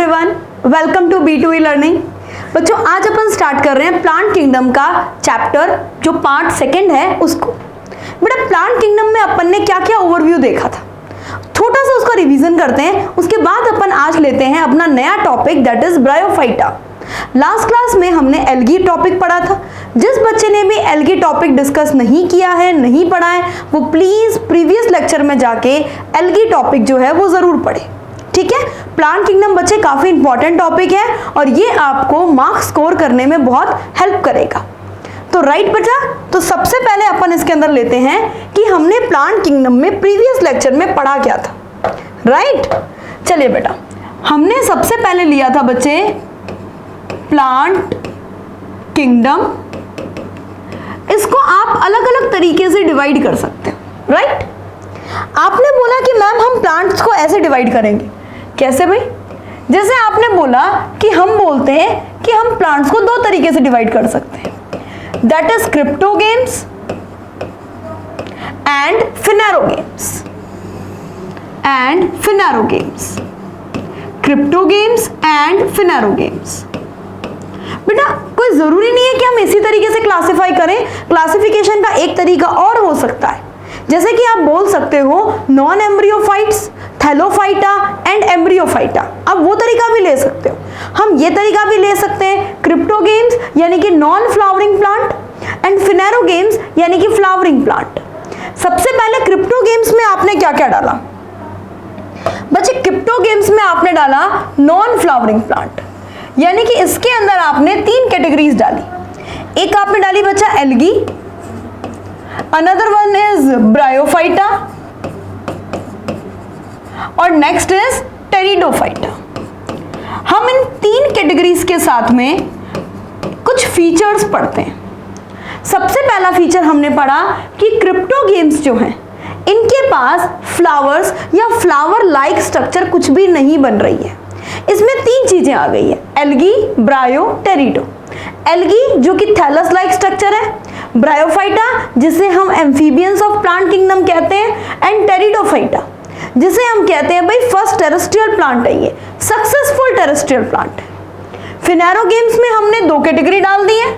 Everyone, welcome to B2E learning. बच्चों आज अपन start कर रहे हैं प्लांट किंगडम का चैप्टर जो पार्ट सेकंड है उसको। बेटा प्लांट किंगडम में अपन ने क्या क्या ओवरव्यू देखा था, छोटा सा उसका रिवीजन करते हैं। उसके बाद अपन आज लेते हैं अपना नया topic that is bryophyta. Last class में हमने एल्गी टॉपिक पढ़ा था। जिस बच्चे ने भी एल्गी टॉपिक डिस्कस नहीं किया है, नहीं पढ़ा है, वो प्लीज प्रीवियस लेक्चर में जाके एल्गी टॉपिक जो है वो जरूर पढ़े। ठीक है, प्लांट किंगडम बच्चे काफी इंपॉर्टेंट टॉपिक है और ये आपको मार्क्स स्कोर करने में बहुत हेल्प करेगा। तो राइट बच्चा, तो सबसे पहले अपन इसके अंदर लेते हैं कि हमने प्लांट किंगडम में प्रीवियस लेक्चर में पढ़ा क्या था। राइट, चलिए बेटा, हमने सबसे पहले लिया था बच्चे प्लांट किंगडम। इसको आप अलग अलग तरीके से डिवाइड कर सकते हैं। राइट, आपने बोला कि मैम हम प्लांट्स को ऐसे डिवाइड करेंगे, कैसे भाई? जैसे आपने बोला कि हम बोलते हैं कि हम प्लांट्स को दो तरीके से डिवाइड कर सकते हैं, that is cryptogams and phanerogams. Cryptogams and phanerogams. बेटा कोई जरूरी नहीं है कि हम इसी तरीके से क्लासिफाई करें, क्लासिफिकेशन का एक तरीका और हो सकता है। जैसे कि आप बोल सकते हो non embryophytes, Thallophyta and Embryophyta. आप वो तरीका भी ले सकते हो। हम ये तरीका भी ले सकते हैं, क्रिप्टोगेम्स यानी कि non flowering plant and phanerogams यानी कि फ्लावरिंग प्लांट। सबसे पहले क्रिप्टोगेम्स में आपने क्या क्या डाला बच्चे? क्रिप्टोगेम्स में आपने डाला नॉन फ्लावरिंग प्लांट, यानी कि इसके अंदर आपने तीन कैटेगरीज डाली। एक आपने डाली बच्चा algae, another one is bryophyta और नेक्स्ट इज टेरिडोफाइटा। हम इन तीन कैटेगरीज के साथ में कुछ फीचर्स पढ़ते हैं। सबसे पहला फीचर हमने पढ़ा कि क्रिप्टोगेम्स जो हैं इनके पास फ्लावर्स या फ्लावर लाइक स्ट्रक्चर कुछ भी नहीं बन रही है। इसमें तीन चीजें आ गई है, एल्गी, ब्रायो, टेरिडो। एल्गी जो कि थैलस लाइक स्ट्रक्चर है, ब्रायोफाइटा जिसे हम एम्फीबियंस ऑफ प्लांट किंगडम कहते हैं, एंड टेरिडोफाइटा जिसे हम कहते हैं भाई फर्स्ट टेरेस्ट्रियल प्लांट है, ये सक्सेसफुल टेरेस्ट्रियल प्लांट है। फिनेरोगेम्स में हमने दो कैटेगरी डाल दी है।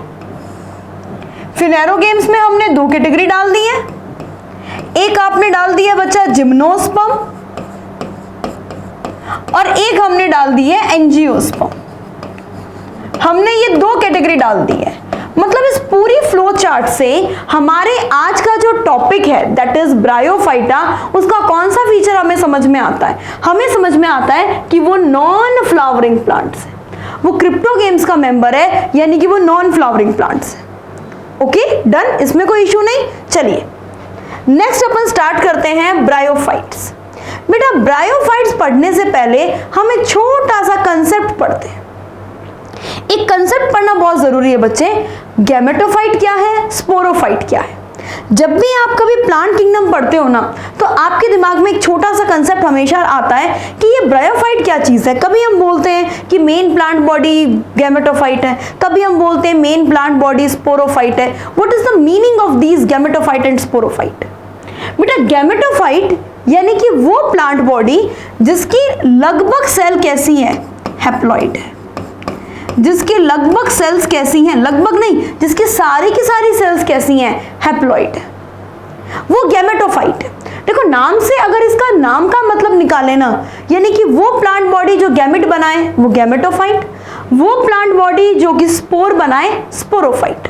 एक आपने डाल दिया बच्चा जिम्नोस्पर्म और एक हमने डाल दी है एंजियोस्पर्म। हमने ये दो कैटेगरी डाल दी है। मतलब इस पूरी फ्लो चार्ट से हमारे आज का जो टॉपिक है दैट इज ब्रायोफाइटा, उसका कौन सा फीचर हमें समझ में आता है? हमें समझ में आता है कि वो नॉन फ्लावरिंग प्लांट्स है, वो क्रिप्टोगेम्स का मेंबर है, यानी कि वो नॉन फ्लावरिंग प्लांट्स है। ओके डन, इसमें कोई इश्यू नहीं। चलिए नेक्स्ट अपन स्टार्ट करते हैं ब्रायोफाइट्स। बेटा ब्रायोफाइट्स पढ़ने से पहले हम एक छोटा सा कंसेप्ट पढ़ते हैं। एक कंसेप्ट पढ़ना बहुत जरूरी है बच्चे, गैमेटोफाइट क्या है, स्पोरोफाइट क्या है। जब भी आप कभी प्लांट किंगडम पढ़ते हो ना, तो आपके दिमाग में एक छोटा सा कंसेप्ट हमेशा आता है कि ये ब्रायोफाइट क्या चीज है। कभी हम बोलते हैं कि मेन प्लांट बॉडी गैमेटोफाइट है, कभी हम बोलते हैं मेन प्लांट बॉडी स्पोरोफाइट है। What is the meaning of these gametophyte and sporophyte? बेटा गैमेटोफाइट यानी कि वो प्लांट बॉडी जिसकी लगभग सेल कैसी है, हैप्लॉइड है। जिसके लगभग सेल्स कैसी हैं, लगभग नहीं, जिसकी सारी की सारी सेल्स कैसी हैं, हैप्लॉइड है, वो गैमेटोफाइट है। देखो नाम से अगर इसका नाम का मतलब निकाले ना, यानी कि वो प्लांट बॉडी जो गैमेट बनाए वो गैमेटोफाइट, वो प्लांट बॉडी जो कि स्पोर बनाए स्पोरोफाइट।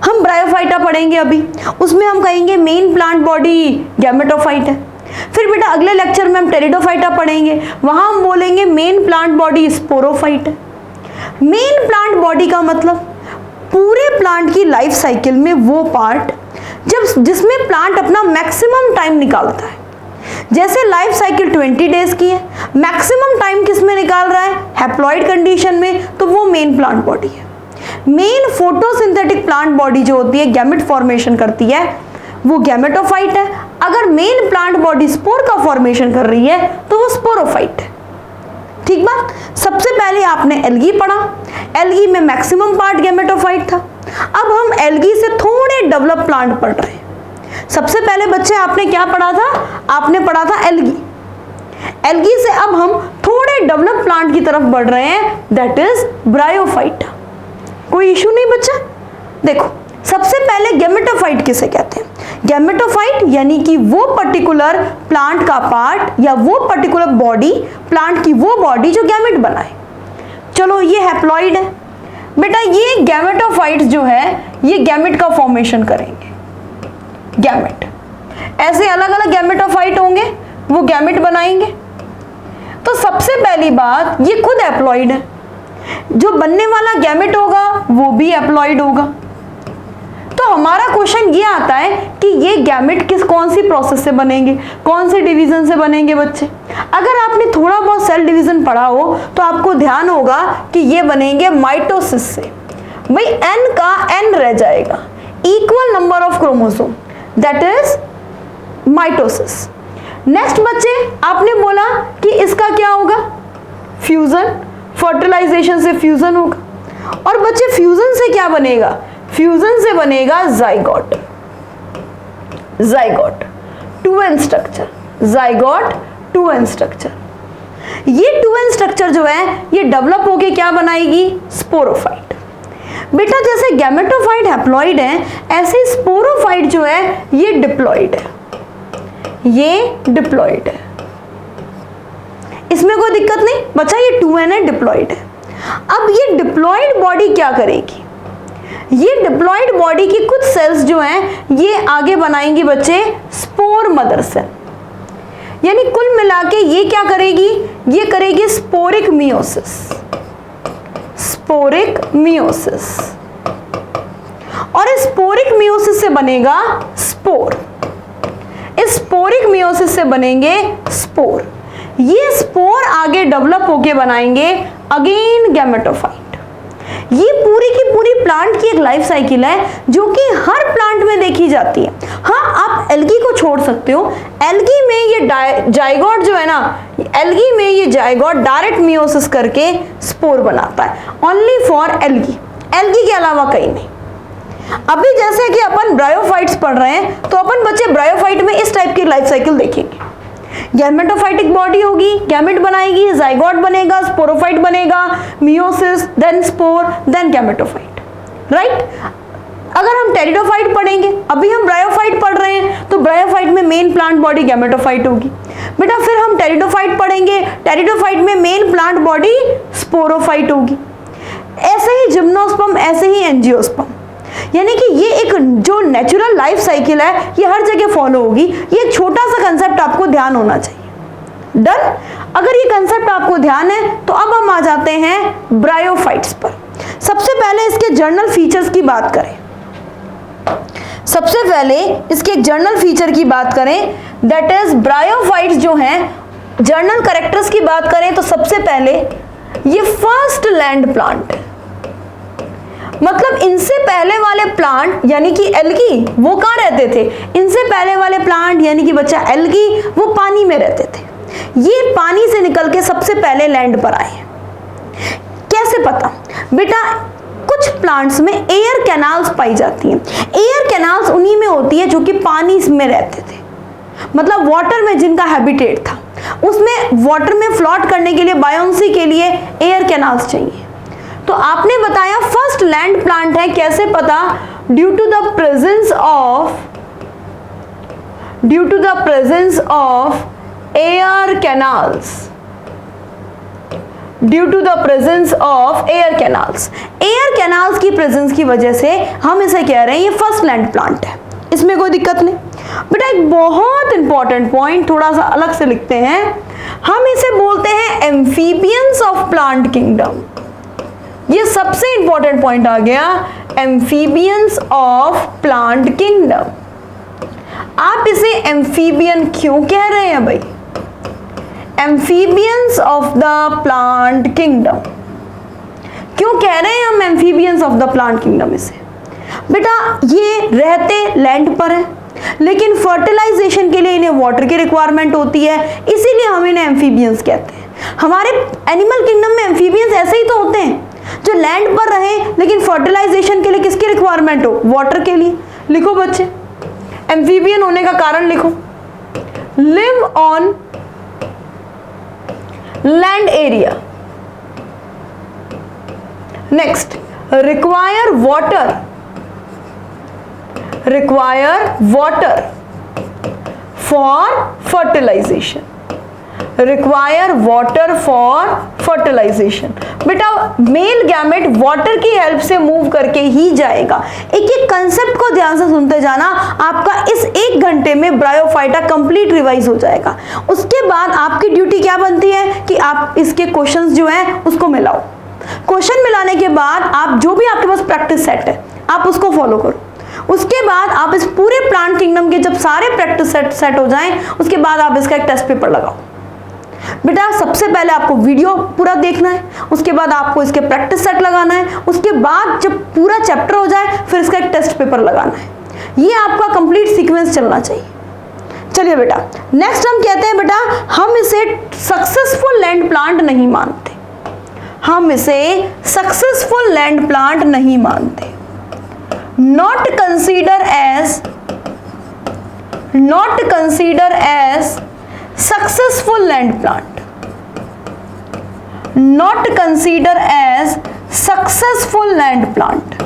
हम ब्रायोफाइटा पढ़ेंगे अभी, उसमें हम कहेंगे मेन प्लांट बॉडी गैमेटोफाइट है। फिर बेटा अगले लेक्चर में हम टेरिडोफाइटा पढ़ेंगे, वहां हम बोलेंगे मेन प्लांट बॉडी स्पोरोफाइट है। मेन प्लांट बॉडी का मतलब पूरे प्लांट की लाइफ साइकिल में वो पार्ट जिसमें प्लांट अपना मैक्सिमम टाइम निकालता है। जैसे लाइफ साइकिल 20 डेज की है, मैक्सिमम टाइम किस में निकाल रहा है, हैप्लॉइड कंडीशन में, तो वो मेन प्लांट बॉडी है। मेन फोटोसिंथेटिक प्लांट बॉडी जो होती है, गैमेट फॉर्मेशन करती है, वो गैमेटोफाइट है। अगर मेन प्लांट बॉडी स्पोर का फॉर्मेशन कर रही है तो वो स्पोरोफाइट है। ठीक बात। सबसे पहले आपने एल्गी पढ़ा, एल्गी में मैक्सिमम पार्ट गैमेटोफाइट था। अब हम एल्गी से थोड़े डेवलप प्लांट पढ़ रहे हैं। सबसे पहले बच्चे आपने क्या पढ़ा था? आपने पढ़ा था एल्गी। एल्गी से अब हम थोड़े डेवलप प्लांट की तरफ बढ़ रहे हैं, दैट इज ब्रायोफाइट। कोई इशू नहीं बच्चा। देखो सबसे पहले गैमेटोफाइट किसे कहते हैं? गैमेटोफाइट यानी कि वो पर्टिकुलर प्लांट का पार्ट या वो पर्टिकुलर बॉडी, प्लांट की वो बॉडी जो गैमेट बनाए। चलो ये हैप्लॉइड है बेटा, ये गैमेटोफाइट जो है ये गैमेट का फॉर्मेशन करेंगे। गैमेट ऐसे अलग अलग गैमेटोफाइट होंगे, वो गैमेट बनाएंगे। तो सबसे पहली बात ये खुद हैप्लॉइड है, जो बनने वाला गैमेट होगा वो भी हैप्लॉइड होगा। तो हमारा क्वेश्चन ये आता है कि ये गैमेट कौन सी प्रोसेस से बनेंगे, कौन से डिवीजन से बनेंगे बच्चे? अगर आपने थोड़ा बहुत सेल डिवीजन पढ़ा हो तो आपको ध्यान होगा कि ये बनेंगे माइटोसिस से। भाई n का n रह जाएगा, equal number of chromosome, that is mitosis. Next बच्चे आपने बोला कि इसका क्या होगा? फ्यूजन, फर्टिलाइजेशन से फ्यूजन होगा। और बच्चे फ्यूजन से क्या बनेगा? फ्यूजन से बनेगा zygote. Zygote 2n structure, zygote 2n structure. ये 2n स्ट्रक्चर जो है ये डेवलप होके क्या बनाएगी? स्पोरोफाइट। बेटा जैसे गैमेटोफाइट हैप्लॉइड है, ऐसे स्पोरोफाइट जो है ये डिप्लॉइड है। ये डिप्लॉइड है, इसमें कोई दिक्कत नहीं बच्चा, ये 2n है, डिप्लॉइड है। अब ये डिप्लॉइड बॉडी क्या करेगी? ये डिप्लॉइड बॉडी की कुछ सेल्स जो हैं ये आगे बनाएंगी बच्चे स्पोर मदर सेल। यानी कुल मिला के ये क्या करेगी? ये करेगी स्पोरिक मियोसिस। Sporic meiosis. और इस स्पोरिक मियोसिस से बनेगा स्पोर। इस स्पोरिक मियोसिस से बनेंगे स्पोर। ये स्पोर आगे डेवलप होके बनाएंगे अगेन गैमेटोफाइट। ये पूरी की पूरी प्लांट की एक लाइफ साइकिल है जो कि हर प्लांट में देखी जाती है। हाँ आप एल्गी को छोड़ सकते हो, एल्गी में ये जाइगोट जो है ना, एल्गी में ये जाइगोट डायरेक्ट मियोसिस करके स्पोर बनाता है, ओनली फॉर एल्गी, एल्गी के अलावा कहीं नहीं। अभी जैसे कि अपन ब्रायोफाइट्स पढ़ रहे हैं तो अपन बच्चे ब्रायोफाइट में इस टाइप की लाइफ साइकिल देखेंगे। गैमेटोफाइटिक बॉडी होगी, गैमेट बनाएगी, जाइगोट बनेगा, स्पोरोफाइट बनेगा, meiosis, then spore, then gametophyte, right. अगर हम टेरिडोफाइट पढ़ेंगे, अभी हम ब्रायोफाइट पढ़ रहे हैं तो ब्रायोफाइट में मेन प्लांट बॉडी गैमेटोफाइट होगी। बेटा फिर हम टेरिडोफाइट पढ़ेंगे, टेरिडोफाइट में मेन प्लांट बॉडी स्पोरोफाइट होगी। ऐसे ही जिम्नोस्पर्म, ऐसे ही एंजियोस्पर्म। यानी कि ये एक जो नेचुरल लाइफ साइकिल है ये हर जगह फॉलो होगी। ये एक छोटा सा कंसेप्ट आपको ध्यान होना चाहिए। डन। अगर ये कंसेप्ट आपको ध्यान है तो अब हम आ जाते हैं ब्रायोफाइट्स पर। सबसे पहले इसके जर्नल फीचर्स की बात करें। सबसे पहले इसके जर्नल फीचर की बात करें, दैट इज ब्रायोफाइट्स जो हैं, जर्नल कैरेक्टर्स की बात करें तो सबसे पहले ये फर्स्ट लैंड प्लांट है। मतलब इनसे पहले वाले प्लांट यानी कि एल्गी वो कहाँ रहते थे? इनसे पहले वाले प्लांट यानी कि बच्चा एल्गी वो पानी में रहते थे। ये पानी से निकल के सबसे पहले लैंड पर आए। कैसे पता? बेटा कुछ प्लांट्स में एयर कैनाल्स पाई जाती हैं। एयर कैनाल्स उन्हीं में होती है जो कि पानी में रहते थे, मतलब वाटर में जिनका हैबिटेट था, उसमें वाटर में फ्लोट करने के लिए, बायोन्सी के लिए एयर कैनाल्स चाहिए। तो आपने बताया फर्स्ट लैंड प्लांट है, कैसे पता? Due to the presence of air canals. Due to the presence of air canals. Air canals की प्रेजेंस की वजह से हम इसे कह रहे हैं ये फर्स्ट लैंड प्लांट है, इसमें कोई दिक्कत नहीं। बेटा एक बहुत इंपॉर्टेंट पॉइंट थोड़ा सा अलग से लिखते हैं, हम इसे बोलते हैं एम्फीबियंस ऑफ प्लांट किंगडम। ये सबसे इंपॉर्टेंट पॉइंट आ गया, एम्फीबियंस ऑफ प्लांट किंगडम। आप इसे एम्फीबियन क्यों कह रहे हैं भाई? Amphibians of the plant kingdom क्यों कह रहे हैं हम amphibians of the plant kingdom इसे? बेटा ये रहते लैंड पर है लेकिन फर्टिलाइजेशन के लिए इन्हें वाटर की रिक्वायरमेंट होती है, इसीलिए हम इन्हें एम्फीबियंस कहते हैं। हमारे एनिमल किंगडम में एम्फीबियंस ऐसे ही तो होते हैं जो लैंड पर रहे लेकिन फर्टिलाइजेशन के लिए किसकी रिक्वायरमेंट हो? वाटर के लिए। लिखो बच्चे, एम्फीबियन होने का कारण लिखो, live on land area. Next, require water for fertilisation. Require water for fertilisation. बेटा मेल गैमेट वाटर की हेल्प से मूव करके ही जाएगा। एक एक कंसेप्ट को ध्यान से सुनते जाना, आपका इस 1 घंटे में ब्रायोफाइटा कंप्लीट रिवाइज हो जाएगा। उसके बाद आपकी ड्यूटी क्या बनती है कि आप इसके क्वेश्चंस जो हैं उसको मिलाओ। क्वेश्चन मिलाने के बाद आप जो भी आपके पास प्रैक्टिस सेट है आप उसको फॉलो करो। उसके बाद आप इस पूरे प्लांट किंगडम के जब सारे प्रैक्टिस सेट हो जाएं, उसके बाद आप इसका एक टेस्ट पेपर लगाओ। बेटा सबसे पहले आपको वीडियो पूरा देखना है, उसके बाद आपको इसके प्रैक्टिस सेट लगाना है, उसके बाद जब पूरा चैप्टर हो जाए फिर इसका एक टेस्ट पेपर लगाना है। ये आपका कंप्लीट सीक्वेंस चलना चाहिए। चलिए बेटा नेक्स्ट हम कहते हैं बेटा हम इसे सक्सेसफुल लैंड प्लांट नहीं मानते। हम इसे सक्सेसफुल लैंड प्लांट नहीं मानते। Not consider as successful land plant. Not consider as successful land plant.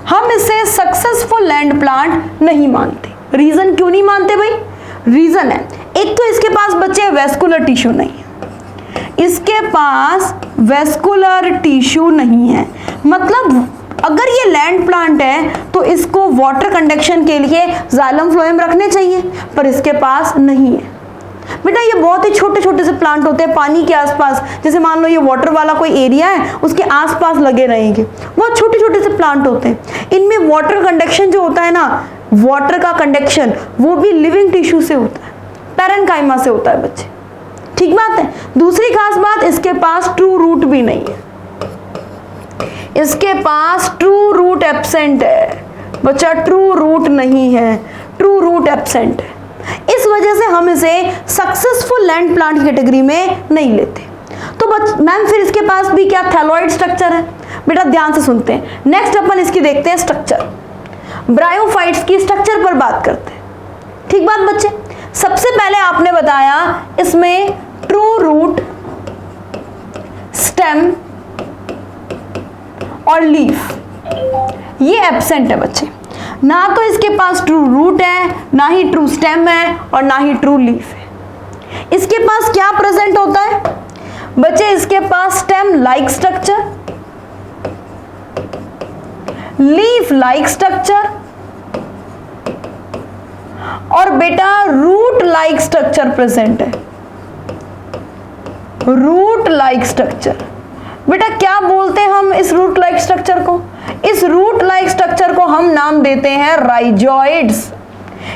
हम इसे सक्सेसफुल लैंड प्लांट नहीं मानते। रीजन क्यों नहीं मानते भाई? रीजन है, एक तो इसके पास बच्चे वेस्कुलर टिश्यू नहीं है, इसके पास वेस्कुलर टिश्यू नहीं है। मतलब अगर ये लैंड प्लांट है तो इसको वाटर कंडक्शन के लिए जाइलम फ्लोएम रखने चाहिए, पर इसके पास नहीं है। बेटा ये बहुत ही छोटे छोटे से प्लांट होते हैं पानी के आसपास। जैसे मान लो ये वाटर वाला कोई एरिया है, उसके आसपास लगे रहेंगे, बहुत छोटे छोटे से प्लांट होते हैं। इनमें वाटर कंडक्शन जो होता है ना, वाटर का कंडक्शन वो भी लिविंग टिश्यू से होता है, पैरेन्काइमा से होता है बच्चे। ठीक बात है। दूसरी खास बात, इसके पास ट्रू रूट भी नहीं है। इसके पास ट्रू रूट एब्सेंट है बच्चा, ट्रू रूट नहीं है, ट्रू रूट एब्सेंट है। इस वजह से हम इसे सक्सेसफुल लैंड प्लांट की कैटेगरी में नहीं लेते। तो मैम फिर इसके पास भी क्या थैलोइड स्ट्रक्चर है? बेटा ध्यान से सुनते हैं। नेक्स्ट अपन इसकी देखते हैं स्ट्रक्चर। ब्रायोफाइट्स की स्ट्रक्चर पर बात करते हैं। ठीक बात बच्चे। सबसे पहले आपने बताया इसमें ट्रू रूट, स्टेम और लीफ ये एब्सेंट है बच्चे। ना तो इसके पास ट्रू रूट है, ना ही ट्रू स्टेम है, और ना ही ट्रू लीफ है। इसके पास क्या प्रेजेंट होता है बच्चे? इसके पास stem like structure, leaf like structure और बेटा रूट लाइक स्ट्रक्चर प्रेजेंट है। Root like structure. बेटा क्या बोलते हैं हम इस रूट लाइक स्ट्रक्चर को? इस रूट लाइक स्ट्रक्चर को हम नाम देते हैं राइजॉइड्स।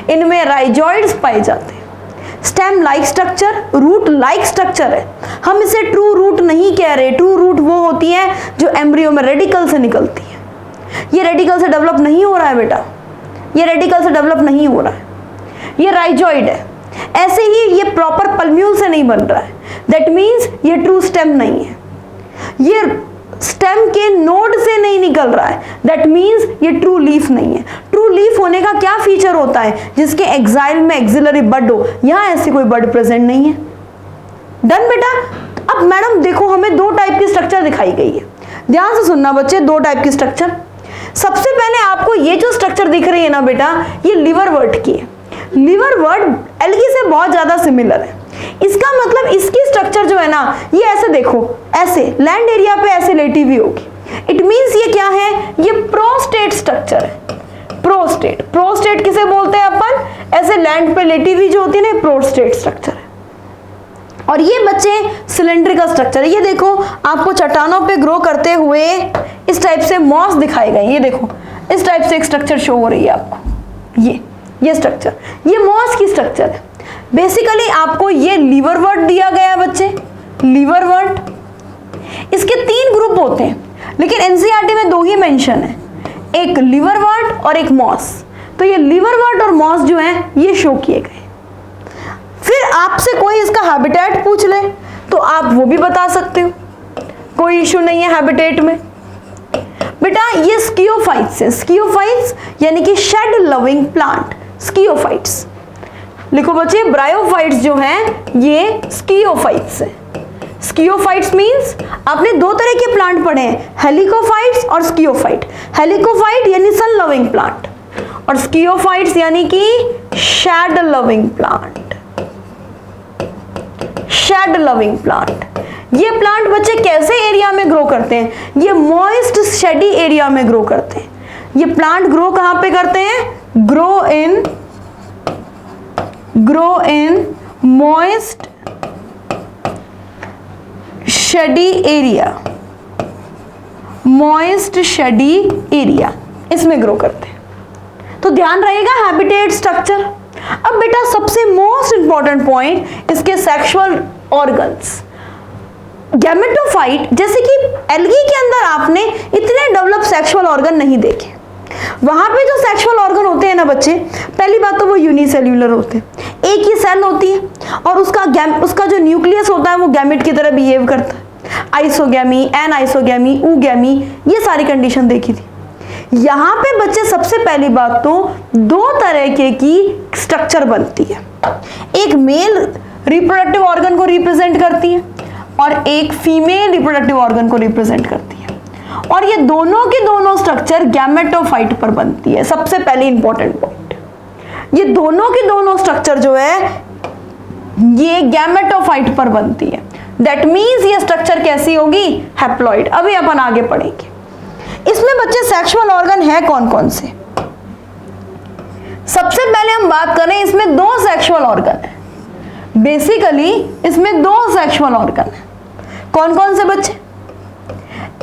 इनमें राइजॉइड्स पाए जाते हैं। Stem like structure, root like structure है। हम इसे ट्रू रूट नहीं कह रहे। ट्रू रूट वो होती है जो एम्ब्रियो में रेडिकल से निकलती है। ये रेडिकल से डेवलप नहीं हो रहा है बेटा, ये रेडिकल से डेवलप नहीं हो रहा है, ये राइजॉइड है। ऐसे ही ये प्रॉपर पल्म्यूल से नहीं बन रहा है, दैट मीन्स ये ट्रू स्टेम नहीं है। ये स्टेम के नोड से नहीं निकल रहा है, दैट मीन्स ये ट्रू लीफ नहीं है। ट्रू लीफ होने का क्या फीचर होता है? जिसके एक्साइल में एक्सिलरी बड हो। यहां ऐसी कोई बड प्रेजेंट नहीं है। डन बेटा। अब मैडम देखो हमें 2 टाइप की स्ट्रक्चर दिखाई गई है। ध्यान से सुनना बच्चे, 2 टाइप की स्ट्रक्चर। सबसे पहले आपको ये जो स्ट्रक्चर दिख रही है ना बेटा, ये लिवरवर्ट की है। लिवरवर्ट एल्गी से बहुत ज्यादा सिमिलर है। इसका मतलब इसकी स्ट्रक्चर जो है ना, ये ऐसे देखो, ऐसे लैंड एरिया पे ऐसे लेटी हुई होगी। इट मींस ये क्या है? ये प्रोस्टेट स्ट्रक्चर है। प्रोस्टेट, प्रोस्टेट किसे बोलते हैं अपन? ऐसे लैंड पे लेटी हुई जो होती है ना, प्रोस्टेट स्ट्रक्चर है। और ये बच्चे सिलेंड्रिकल स्ट्रक्चर है। ये देखो आपको चट्टानों पे ग्रो करते हुए इस टाइप से मॉस दिखाए गए। ये देखो इस टाइप से एक स्ट्रक्चर शो हो रही है आपको। ये स्ट्रक्चर, ये मॉस की स्ट्रक्चर है। बेसिकली आपको ये लिवरवर्ट दिया गया है बच्चे, लिवरवर्ट। इसके 3 ग्रुप होते हैं, लेकिन एनसीईआरटी में 2 ही मेंशन है, एक लिवरवर्ट और एक मॉस। तो ये लिवरवर्ट और मॉस जो है ये शो किए गए। फिर आपसे कोई इसका हैबिटेट पूछ ले तो आप वो भी बता सकते हो, कोई इशू नहीं है हैबिटेट में। बेटा ये स्कियोफाइट्स है। स्कियोफाइट्स यानी कि शेड लविंग प्लांट, स्कियोफाइट्स। लिखो बच्चे, ब्रायोफाइट्स जो हैं ये स्कियोफाइट्स हैं। स्कियोफाइट्स मींस आपने दो तरह के प्लांट पढ़े हैं, हेलिकोफाइट्स और स्कियोफाइट। हेलिकोफाइट यानी सन लविंग प्लांट और स्कियोफाइट्स यानी कि shade loving plant. Shade loving plant, ये प्लांट बच्चे कैसे एरिया में ग्रो करते हैं? ये मॉइस्ट शेडी एरिया में ग्रो करते हैं। ये प्लांट ग्रो कहां पे करते हैं? Grow in moist shady area, moist shady area, इसमें ग्रो करते हैं। तो ध्यान रहेगा हैबिटेट स्ट्रक्चर। अब बेटा सबसे मोस्ट इंपॉर्टेंट पॉइंट इसके सेक्सुअल ऑर्गन्स। गैमेटोफाइट, जैसे कि एल्गी के अंदर आपने इतने डेवलप सेक्सुअल ऑर्गन नहीं देखे। वहां पे जो सेक्सुअल ऑर्गन होते हैं ना बच्चे, पहली बात तो वो यूनिसेल्यूलर होते हैं, एक ही सेल होती है और उसका जो न्यूक्लियस होता है वो गैमेट की तरह बिहेव करता है। आइसोगैमी, एनाइसोगैमी, ऊगैमी, ये सारी कंडीशन देखी थी। यहाँ पे बच्चे सबसे पहली बात तो दो तरह की स्ट्रक्चर बनती है, एक मेल रिप्रोडक्टिव ऑर्गन को रिप्रेजेंट करती है और एक फीमेल रिप्रोडक्टिव ऑर्गन को रिप्रेजेंट करती है, और ये दोनों के दोनों स्ट्रक्चर गैमेटोफाइट पर बनती है। सबसे पहले इंपॉर्टेंट पॉइंट, ये दोनों के दोनों स्ट्रक्चर जो है ये गैमेटोफाइट पर बनती है। दैट मीन्स ये स्ट्रक्चर कैसी होगी? हैप्लॉइड। अभी अपन आगे पढ़ेंगे। इसमें बच्चे सेक्सुअल ऑर्गन है कौन कौन से? सबसे पहले हम बात करें, इसमें दो सेक्सुअल ऑर्गन है। बेसिकली इसमें दो सेक्सुअल ऑर्गन है। कौन कौन से बच्चे?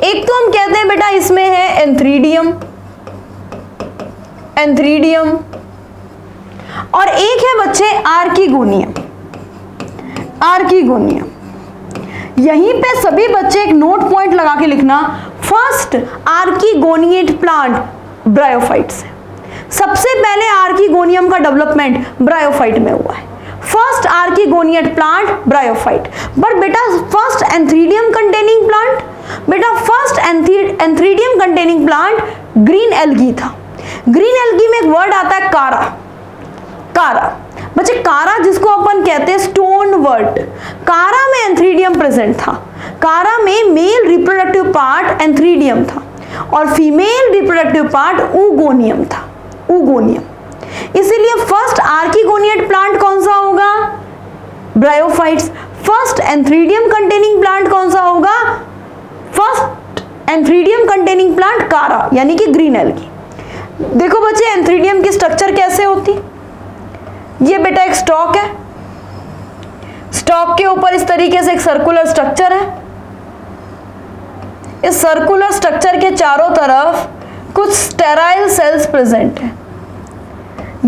एक तो हम कहते हैं बेटा इसमें है एंथ्रीडियम, और एक है बच्चे आर्कीगोनियम। यहीं पे सभी बच्चे एक नोट पॉइंट लगा के लिखना, फर्स्ट आर्कीगोनिएट प्लांट ब्रायोफाइट से। सबसे पहले आर्कीगोनियम का डेवलपमेंट ब्रायोफाइट में हुआ है। First archegoniate plant bryophyte. But बेटा फर्स्ट एंथ्रीडियम कंटेनिंग प्लांट, बेटा first antheridium containing plant green algae था। ग्रीन एल्गी में एक वर्ड आता है कारा। बच्चे कारा जिसको अपन कहते हैं स्टोन वर्ड, कारा में एंथ्रीडियम प्रेजेंट था। कारा में मेल रिप्रोडक्टिव पार्ट एंथ्रीडियम था और फीमेल रिप्रोडक्टिव पार्ट ऊगोनियम था। इसीलिए फर्स्ट आर्कीगोनिएट प्लांट कौन सा होगा? Bryophytes. First antheridium containing plant कौन सा होगा? फर्स्ट एंथ्रीडियम कंटेनिंग प्लांट कारा, यानी कि ग्रीन एल्गी। देखो बच्चे एंथ्रीडियम की स्ट्रक्चर कैसे होती? ये बेटा एक स्टॉक है, स्टॉक के ऊपर इस तरीके से एक सर्कुलर स्ट्रक्चर है। इस सर्कुलर स्ट्रक्चर के चारों तरफ कुछ स्टेराइल सेल्स प्रेजेंट है।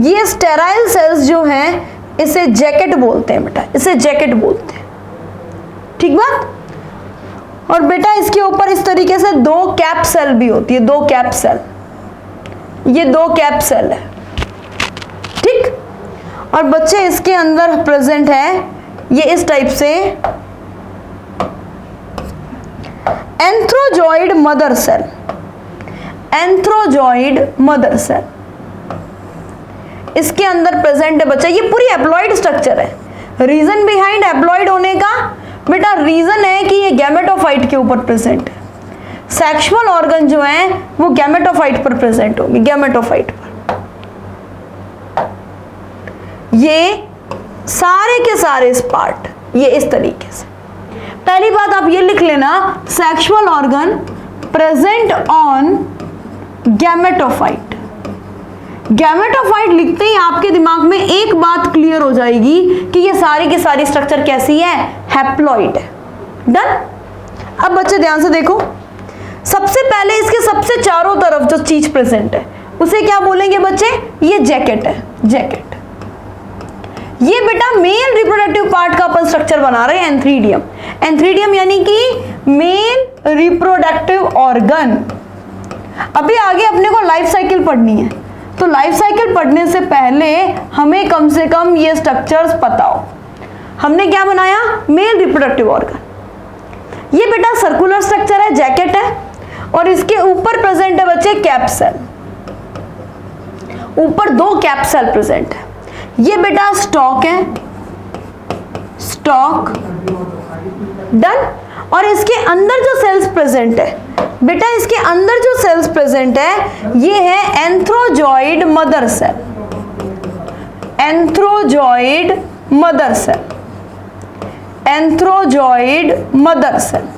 ये स्टेराइल सेल्स जो हैं इसे जैकेट बोलते हैं बेटा, इसे जैकेट बोलते हैं। ठीक बात? और बेटा इसके ऊपर इस तरीके से दो कैप सेल भी होती है, दो कैप सेल। ये दो कैप सेल है, ठीक। और बच्चे इसके अंदर प्रेजेंट है ये इस टाइप से एंथ्रोजॉइड मदर सेल। इसके अंदर प्रेजेंट है बच्चा। ये पूरी हैप्लॉइड स्ट्रक्चर है। रीजन बिहाइंड हैप्लॉइड होने का बेटा रीजन है कि ये गैमेटोफाइट के ऊपर प्रेजेंट है। सेक्सुअल ऑर्गन जो है वो गैमेटोफाइट पर प्रेजेंट होगी, गैमेटोफाइट पर। ये सारे के सारे पार्ट ये इस तरीके से। पहली बात आप ये लिख लेना, sexual organ present on gametophyte. Gametophyte लिखते ही आपके दिमाग में एक बात क्लियर हो जाएगी कि ये सारी की सारी स्ट्रक्चर कैसी है? हैप्लॉइड है। डन? अब बच्चे ध्यान से देखो, सबसे पहले इसके सबसे चारों तरफ जो चीज प्रेजेंट है उसे क्या बोलेंगे बच्चे? ये जैकेट है, जैकेट। ये बेटा मेल रिप्रोडक्टिव पार्ट का अपन स्ट्रक्चर बना रहे हैं, एंथ्रीडियम। एंथ्रीडियम यानी कि मेल रिप्रोडक्टिव ऑर्गन। अभी आगे अपने को लाइफ साइकिल पढ़नी है, तो लाइफ साइकिल पढ़ने से पहले हमें कम से कम ये स्ट्रक्चर्स पता हो। हमने क्या बनाया? Male reproductive organ. ये बेटा सर्कुलर स्ट्रक्चर है, जैकेट है, और इसके ऊपर प्रेजेंट है बच्चे कैप सेल। ऊपर दो कैप सेल प्रेजेंट है। ये बेटा स्टॉक है, स्टॉक। डन। और इसके अंदर जो सेल्स प्रेजेंट है बेटा, इसके अंदर जो सेल्स प्रेजेंट है ये है antherozoid mother cell, antherozoid mother cell, antherozoid mother cell.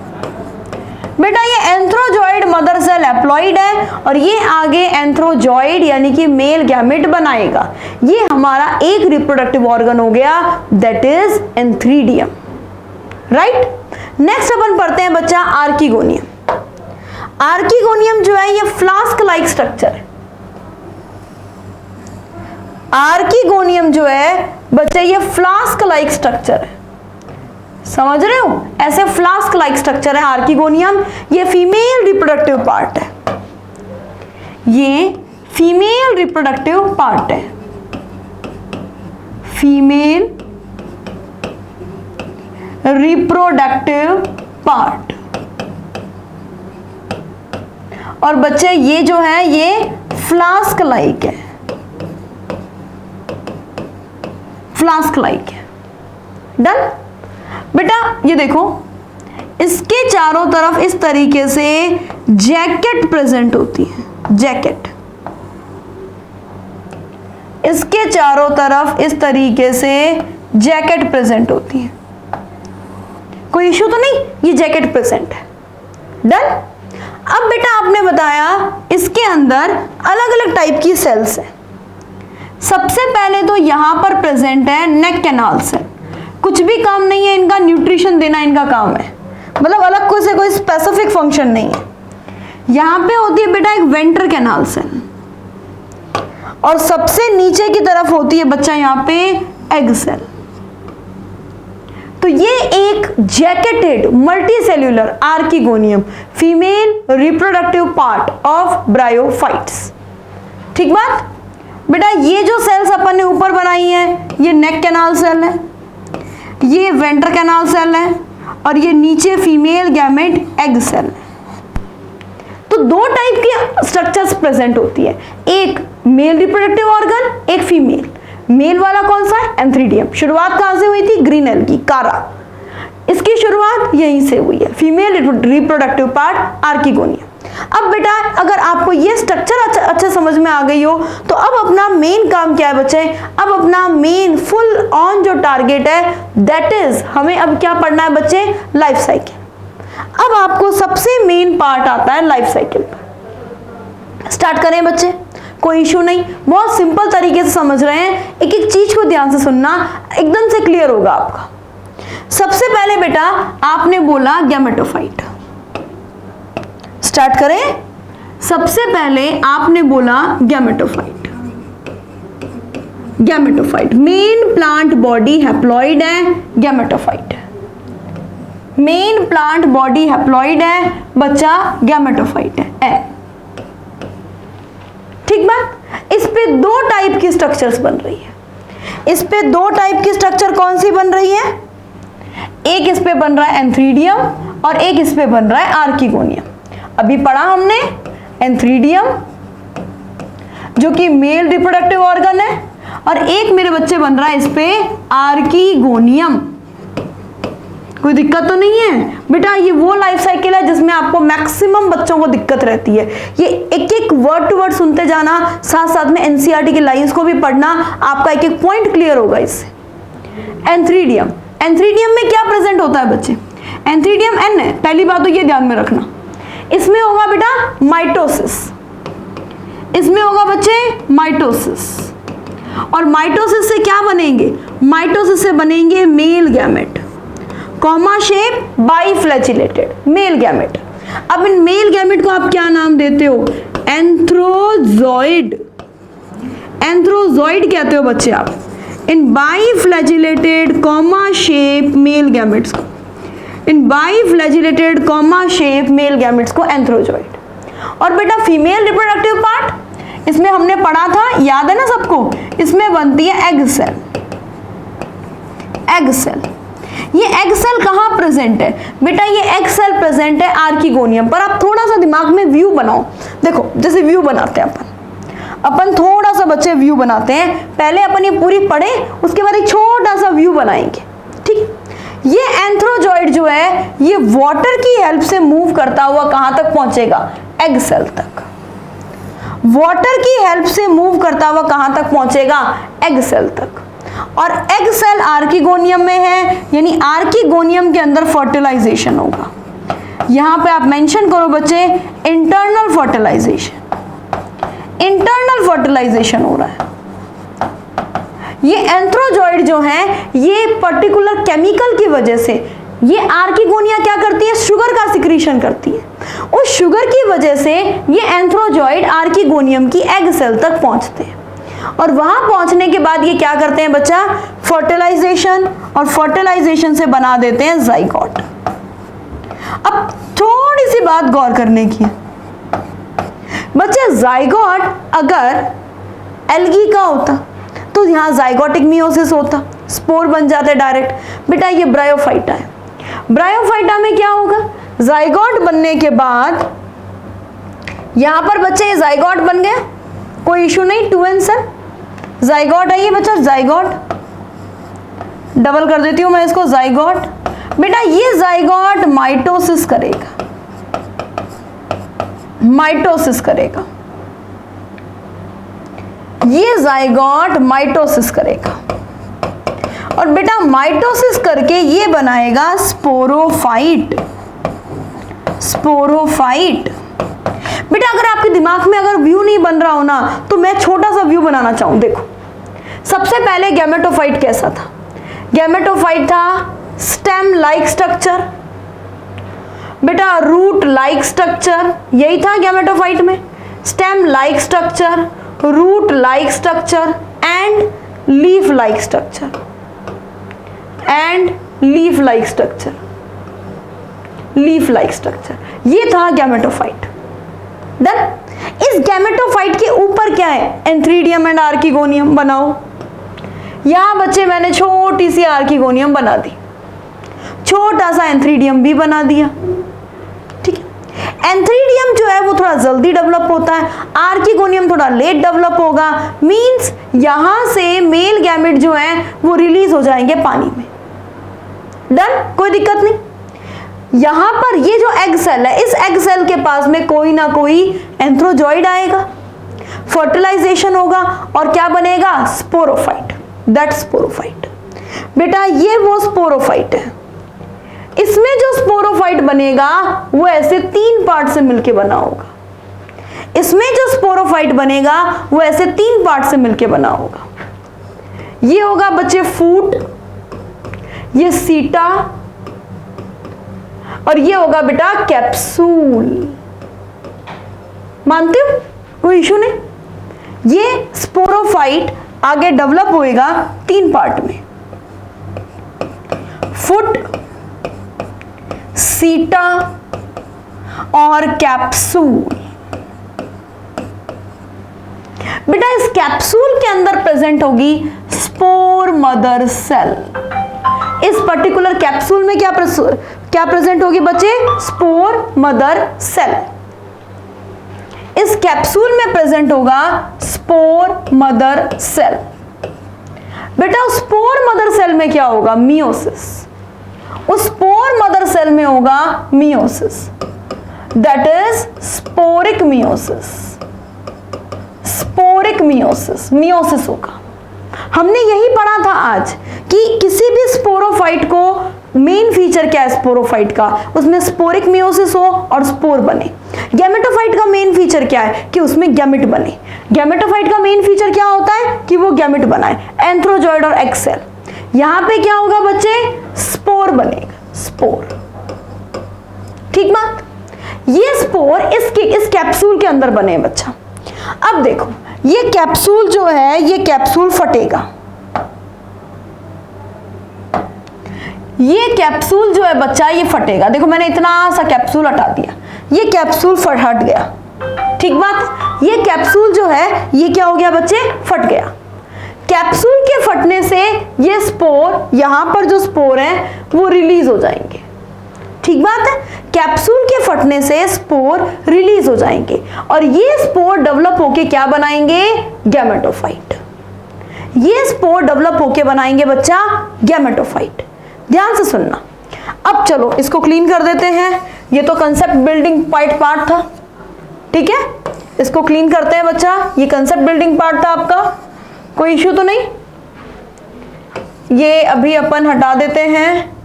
बेटा ये एंथ्रोजॉइड मदर सेल हैप्लॉइड है और ये आगे एंथ्रोजॉइड यानी कि मेल गैमेट बनाएगा। ये हमारा एक रिप्रोडक्टिव ऑर्गन हो गया, that is antheridium, right. Next अपन पढ़ते हैं बच्चा आर्किगोनियम। आर्किगोनियम जो है ये फ्लास्क लाइक स्ट्रक्चर है। आर्किगोनियम जो है बच्चे ये फ्लास्क लाइक स्ट्रक्चर है, समझ रहे हो, ऐसे फ्लास्क लाइक स्ट्रक्चर है आर्किगोनियम। ये फीमेल रिप्रोडक्टिव पार्ट है, ये फीमेल रिप्रोडक्टिव पार्ट है, फीमेल रिप्रोडक्टिव पार्ट। और बच्चे ये जो है ये फ्लास्क लाइक है, फ्लास्क लाइक है, डन। बेटा ये देखो इसके चारों तरफ इस तरीके से जैकेट प्रेजेंट होती है, जैकेट इसके चारों तरफ इस तरीके से जैकेट प्रेजेंट होती है, कोई इश्यू तो नहीं, ये जैकेट प्रेजेंट है, डन। अब बेटा आपने बताया इसके अंदर अलग अलग टाइप की सेल्स है। सबसे पहले तो यहां पर प्रेजेंट है नेक कैनाल सेल, कुछ भी काम नहीं है इनका, न्यूट्रिशन देना इनका काम है, मतलब अलग कोई से कोई स्पेसिफिक फंक्शन नहीं है। यहां पे होती है बेटा एक वेंटर कैनाल सेल और सबसे नीचे की तरफ होती है बच्चा यहां पे एग सेल। तो ये एक jacketed multicellular archegonium female reproductive part of bryophytes, ठीक बात। बेटा ये जो सेल्स अपन ने ऊपर बनाई है ये नेक कैनाल सेल है, ये वेंटर कैनाल सेल है और ये नीचे फीमेल गैमेट एग सेल है। तो दो टाइप की स्ट्रक्चर्स प्रेजेंट होती है, एक मेल रिप्रोडक्टिव ऑर्गन, एक फीमेल। मेल वाला कौन सा है, एंथ्रीडियम। शुरुआत कहां से हुई थी, ग्रीन एल्गी, कारा, इसकी शुरुआत यहीं से हुई है, फीमेल रिप्रोडक्टिव पार्ट आर्किगोनियम। अब बेटा अगर आपको ये स्ट्रक्चर अच्छा समझ में आ गई हो तो अब अपना मेन काम क्या है बच्चे, अब अपना मेन फुल ऑन जो टारगेट है दैट इज हमें अब क्या पढ़ना है बच्चे, लाइफ साइकिल। अब आपको सबसे मेन पार्ट आता है लाइफ साइकिल पर। स्टार्ट करें बच्चे, कोई इशू नहीं, बहुत सिंपल तरीके से समझ रहे हैं, एक एक चीज को ध्यान से सुनना, एकदम से क्लियर होगा आपका। सबसे पहले बेटा आपने बोला गैमेटोफाइट, स्टार्ट करें। सबसे पहले आपने बोला gametophyte, gametophyte main plant body haploid है, gametophyte main plant body haploid है बच्चा, गैमेटोफाइट है, ठीक बात। इस पे दो टाइप की स्ट्रक्चर्स बन रही है, इस पे दो टाइप की स्ट्रक्चर कौन सी बन रही है, एक इस पे बन रहा है एंथ्रीडियम और एक इस पे बन रहा है आर्किगोनियम। अभी पढ़ा हमने एंथ्रीडियम जो कि मेल रिप्रोडक्टिव ऑर्गन है और एक मेरे बच्चे बन रहा है इस पे आर्किगोनियम। कोई दिक्कत तो नहीं है बेटा, ये वो लाइफ साइकिल है जिसमें आपको मैक्सिमम बच्चों को दिक्कत रहती है। ये एक एक वर्ड टू वर्ड सुनते जाना, साथ साथ में एनसीईआरटी की लाइंस को भी पढ़ना, आपका एक एक पॉइंट क्लियर होगा इससे। एंथ्रीडियम, एंथ्रीडियम में क्या प्रेजेंट होता है बच्चे, एंथ्रीडियम एन है, पहली बात तो ये ध्यान में रखना। इसमें होगा बेटा माइटोसिस, इसमें होगा बच्चे माइटोसिस, और माइटोसिस से क्या बनेंगे, माइटोसिस से बनेंगे male gamete, comma shape biflagellated male gamete. अब इन मेल गैमेट को आप क्या नाम देते हो, एंथ्रोजॉइड, एंथ्रोजॉइड कहते हो बच्चे आप इन बाइफ्लैजिलेटेड कॉमा शेप मेल गैमेट्स को, इन बाइफ्लैजिलेटेड कॉमा शेप मेल गैमेट्स को एंथ्रोजॉइड। और बेटा फीमेल रिप्रोडक्टिव पार्ट, इसमें हमने पढ़ा था, याद है ना सबको, इसमें बनती है एग सेल, एग सेल। ये एग सेल कहां प्रेजेंट है बेटा, ये एग सेल प्रेजेंट है आर्किगोनियम पर। आप थोड़ा सा दिमाग में व्यू बनाओ, देखो जैसे व्यू बनाते हैं अपन थोड़ा सा बच्चे व्यू बनाते हैं, पहले अपन ये पूरी पढ़े उसके बाद एक छोटा सा व्यू बनाएंगे, ठीक। ये एंथ्रोजॉइड जो है ये वाटर की हेल्प से मूव करता हुआ कहां तक पहुंचेगा? एग सेल तक। वाटर की हेल्प से मूव करता हुआ कहां तक पहुंचेगा? एग सेल तक। और एग सेल आर्किगोनियम में है, यानी आर्किगोनियम के अंदर फर्टिलाइजेशन होगा। यहां पे आप मेंशन करो बच्चे, इंटरनल फर्टिलाइजेशन। इंटरनल फर्टिलाइजेशन हो रहा है। ये एंथ्रोजॉइड जो है ये पर्टिकुलर केमिकल की वजह से, ये आर्किगोनिया क्या करती है? शुगर का सिक्रीशन करती है। उस शुगर की वजह से ये एंथ्रोजॉइड आर्किगोनियम की एग सेल तक पहुंचते हैं, और वहां पहुंचने के बाद ये क्या करते हैं बच्चा? फर्टिलाइजेशन, और फर्टिलाइजेशन से बना देते हैं जाइगोट। अब थोड़ी सी बात गौर करने की बच्चे, जाइगोट अगर एल्गी का होता तो यहां जाइगोटिक मियोसिस होता, स्पोर बन जाते डायरेक्ट। बेटा ये ब्रायोफाइटा है। ब्रायोफाइटा में क्या होगा? जाइगोट बनने के बाद यहां पर बच्चे ये जाइगोट बन गया, कोई इशू नहीं, 2n जाइगोट है ये बच्चा, जाइगोट डबल कर देती हूं मैं इसको, जाइगोट। बेटा ये जाइगोट माइटोसिस करेगा, माइटोसिस करेगा, ये जाइगोट माइटोसिस करेगा, और बेटा माइटोसिस करके ये बनाएगा स्पोरोफाइट। स्पोरोफाइट। बेटा अगर आपके दिमाग में अगर व्यू नहीं बन रहा हो ना, तो मैं छोटा सा व्यू बनाना चाहूं। देखो, सबसे पहले गैमेटोफाइट कैसा था? गैमेटोफाइट था स्टेम लाइक स्ट्रक्चर, बेटा रूट लाइक स्ट्रक्चर, यही था गैमेटोफाइट में। Stem like structure, root like structure and leaf like structure, and leaf like structure, leaf like structure, ये था गैमेटोफाइट। देन इस गैमेटोफाइट के ऊपर क्या है? एंथ्रीडियम एंड आर्किगोनियम बनाओ। यहां बच्चे मैंने छोटी सी आर्किगोनियम बना दी, छोटा सा एंथ्रीडियम भी बना दिया, ठीक है। एंथ्रीडियम जो है वो थोड़ा जल्दी डेवलप होता है, आर्किगोनियम थोड़ा लेट डेवलप होगा। मींस यहां से मेल गैमेट जो है वो रिलीज हो जाएंगे पानी में। डन, कोई दिक्कत नहीं। यहां पर ये जो एग सेल है, इस एग सेल के पास में कोई ना कोई एंथ्रोजॉइड आएगा, फर्टिलाइजेशन होगा, और क्या बनेगा? स्पोरोफाइट। That sporophyte. बेटा ये वो स्पोरोफाइट है। इसमें जो स्पोरोफाइट बनेगा वो ऐसे 3 पार्ट से मिलके बना होगा। इसमें जो स्पोरोफाइट बनेगा वो ऐसे 3 पार्ट से मिलके बना होगा। ये होगा बच्चे फूट, ये सीटा, और ये होगा बेटा कैप्सूल। मानते हो? कोई इशू नहीं। ये स्पोरोफाइट आगे डेवलप होएगा 3 पार्ट में, फुट, सीटा और कैप्सूल। बेटा इस कैप्सूल के अंदर प्रेजेंट होगी स्पोर मदर सेल। इस पर्टिकुलर कैप्सूल में क्या प्रेजेंट होगी बच्चे? Spore mother cell. इस कैप्सूल में प्रेजेंट होगा स्पोर मदर सेल। बेटा उस स्पोर मदर सेल में क्या होगा? मियोसिस। उस स्पोर मदर सेल में होगा meiosis, that is sporic meiosis. Sporic meiosis, meiosis होगा। हमने यही पढ़ा था आज कि किसी भी स्पोरोफाइट को मेन फीचर क्या है स्पोरोफाइट का? उसमें स्पोरिक मियोसिस हो और स्पोर बने। गैमेटोफाइट का मेन फीचर क्या है? कि उसमें गैमेट बने। गैमेटोफाइट का मेन फीचर क्या होता है? कि वो गैमेट बनाए, एंथ्रोजॉइड और एग सेल। यहां पे क्या होगा बच्चे? स्पोर बनेगा, स्पोर। ठीक बात? ये स्पोर इस कैप्सूल के अंदर बने बच्चा। अब देखो ये कैप्सूल जो है, ये कैप्सूल फटेगा। ये कैप्सूल जो है बच्चा ये फटेगा। देखो मैंने इतना सा कैप्सूल हटा दिया, ये कैप्सूल हट गया। ठीक बात? ये कैप्सूल जो है ये क्या हो गया बच्चे? फट गया। कैप्सूल के फटने से ये स्पोर, यहां पर जो स्पोर है वो रिलीज हो जाएंगे। ठीक बात है? कैप्सूल के फटने से स्पोर रिलीज हो जाएंगे और ये स्पोर डेवलप होके क्या बनाएंगे? गैमेटोफाइट। ये स्पोर डेवलप होके बनाएंगे बच्चा गैमेटोफाइट। ध्यान से सुनना। अब चलो इसको क्लीन कर देते हैं, ये तो कंसेप्ट बिल्डिंग पार्ट था, ठीक है, इसको क्लीन करते हैं बच्चा। ये कंसेप्ट बिल्डिंग पार्ट था आपका, कोई इश्यू तो नहीं, ये अभी अपन हटा देते हैं,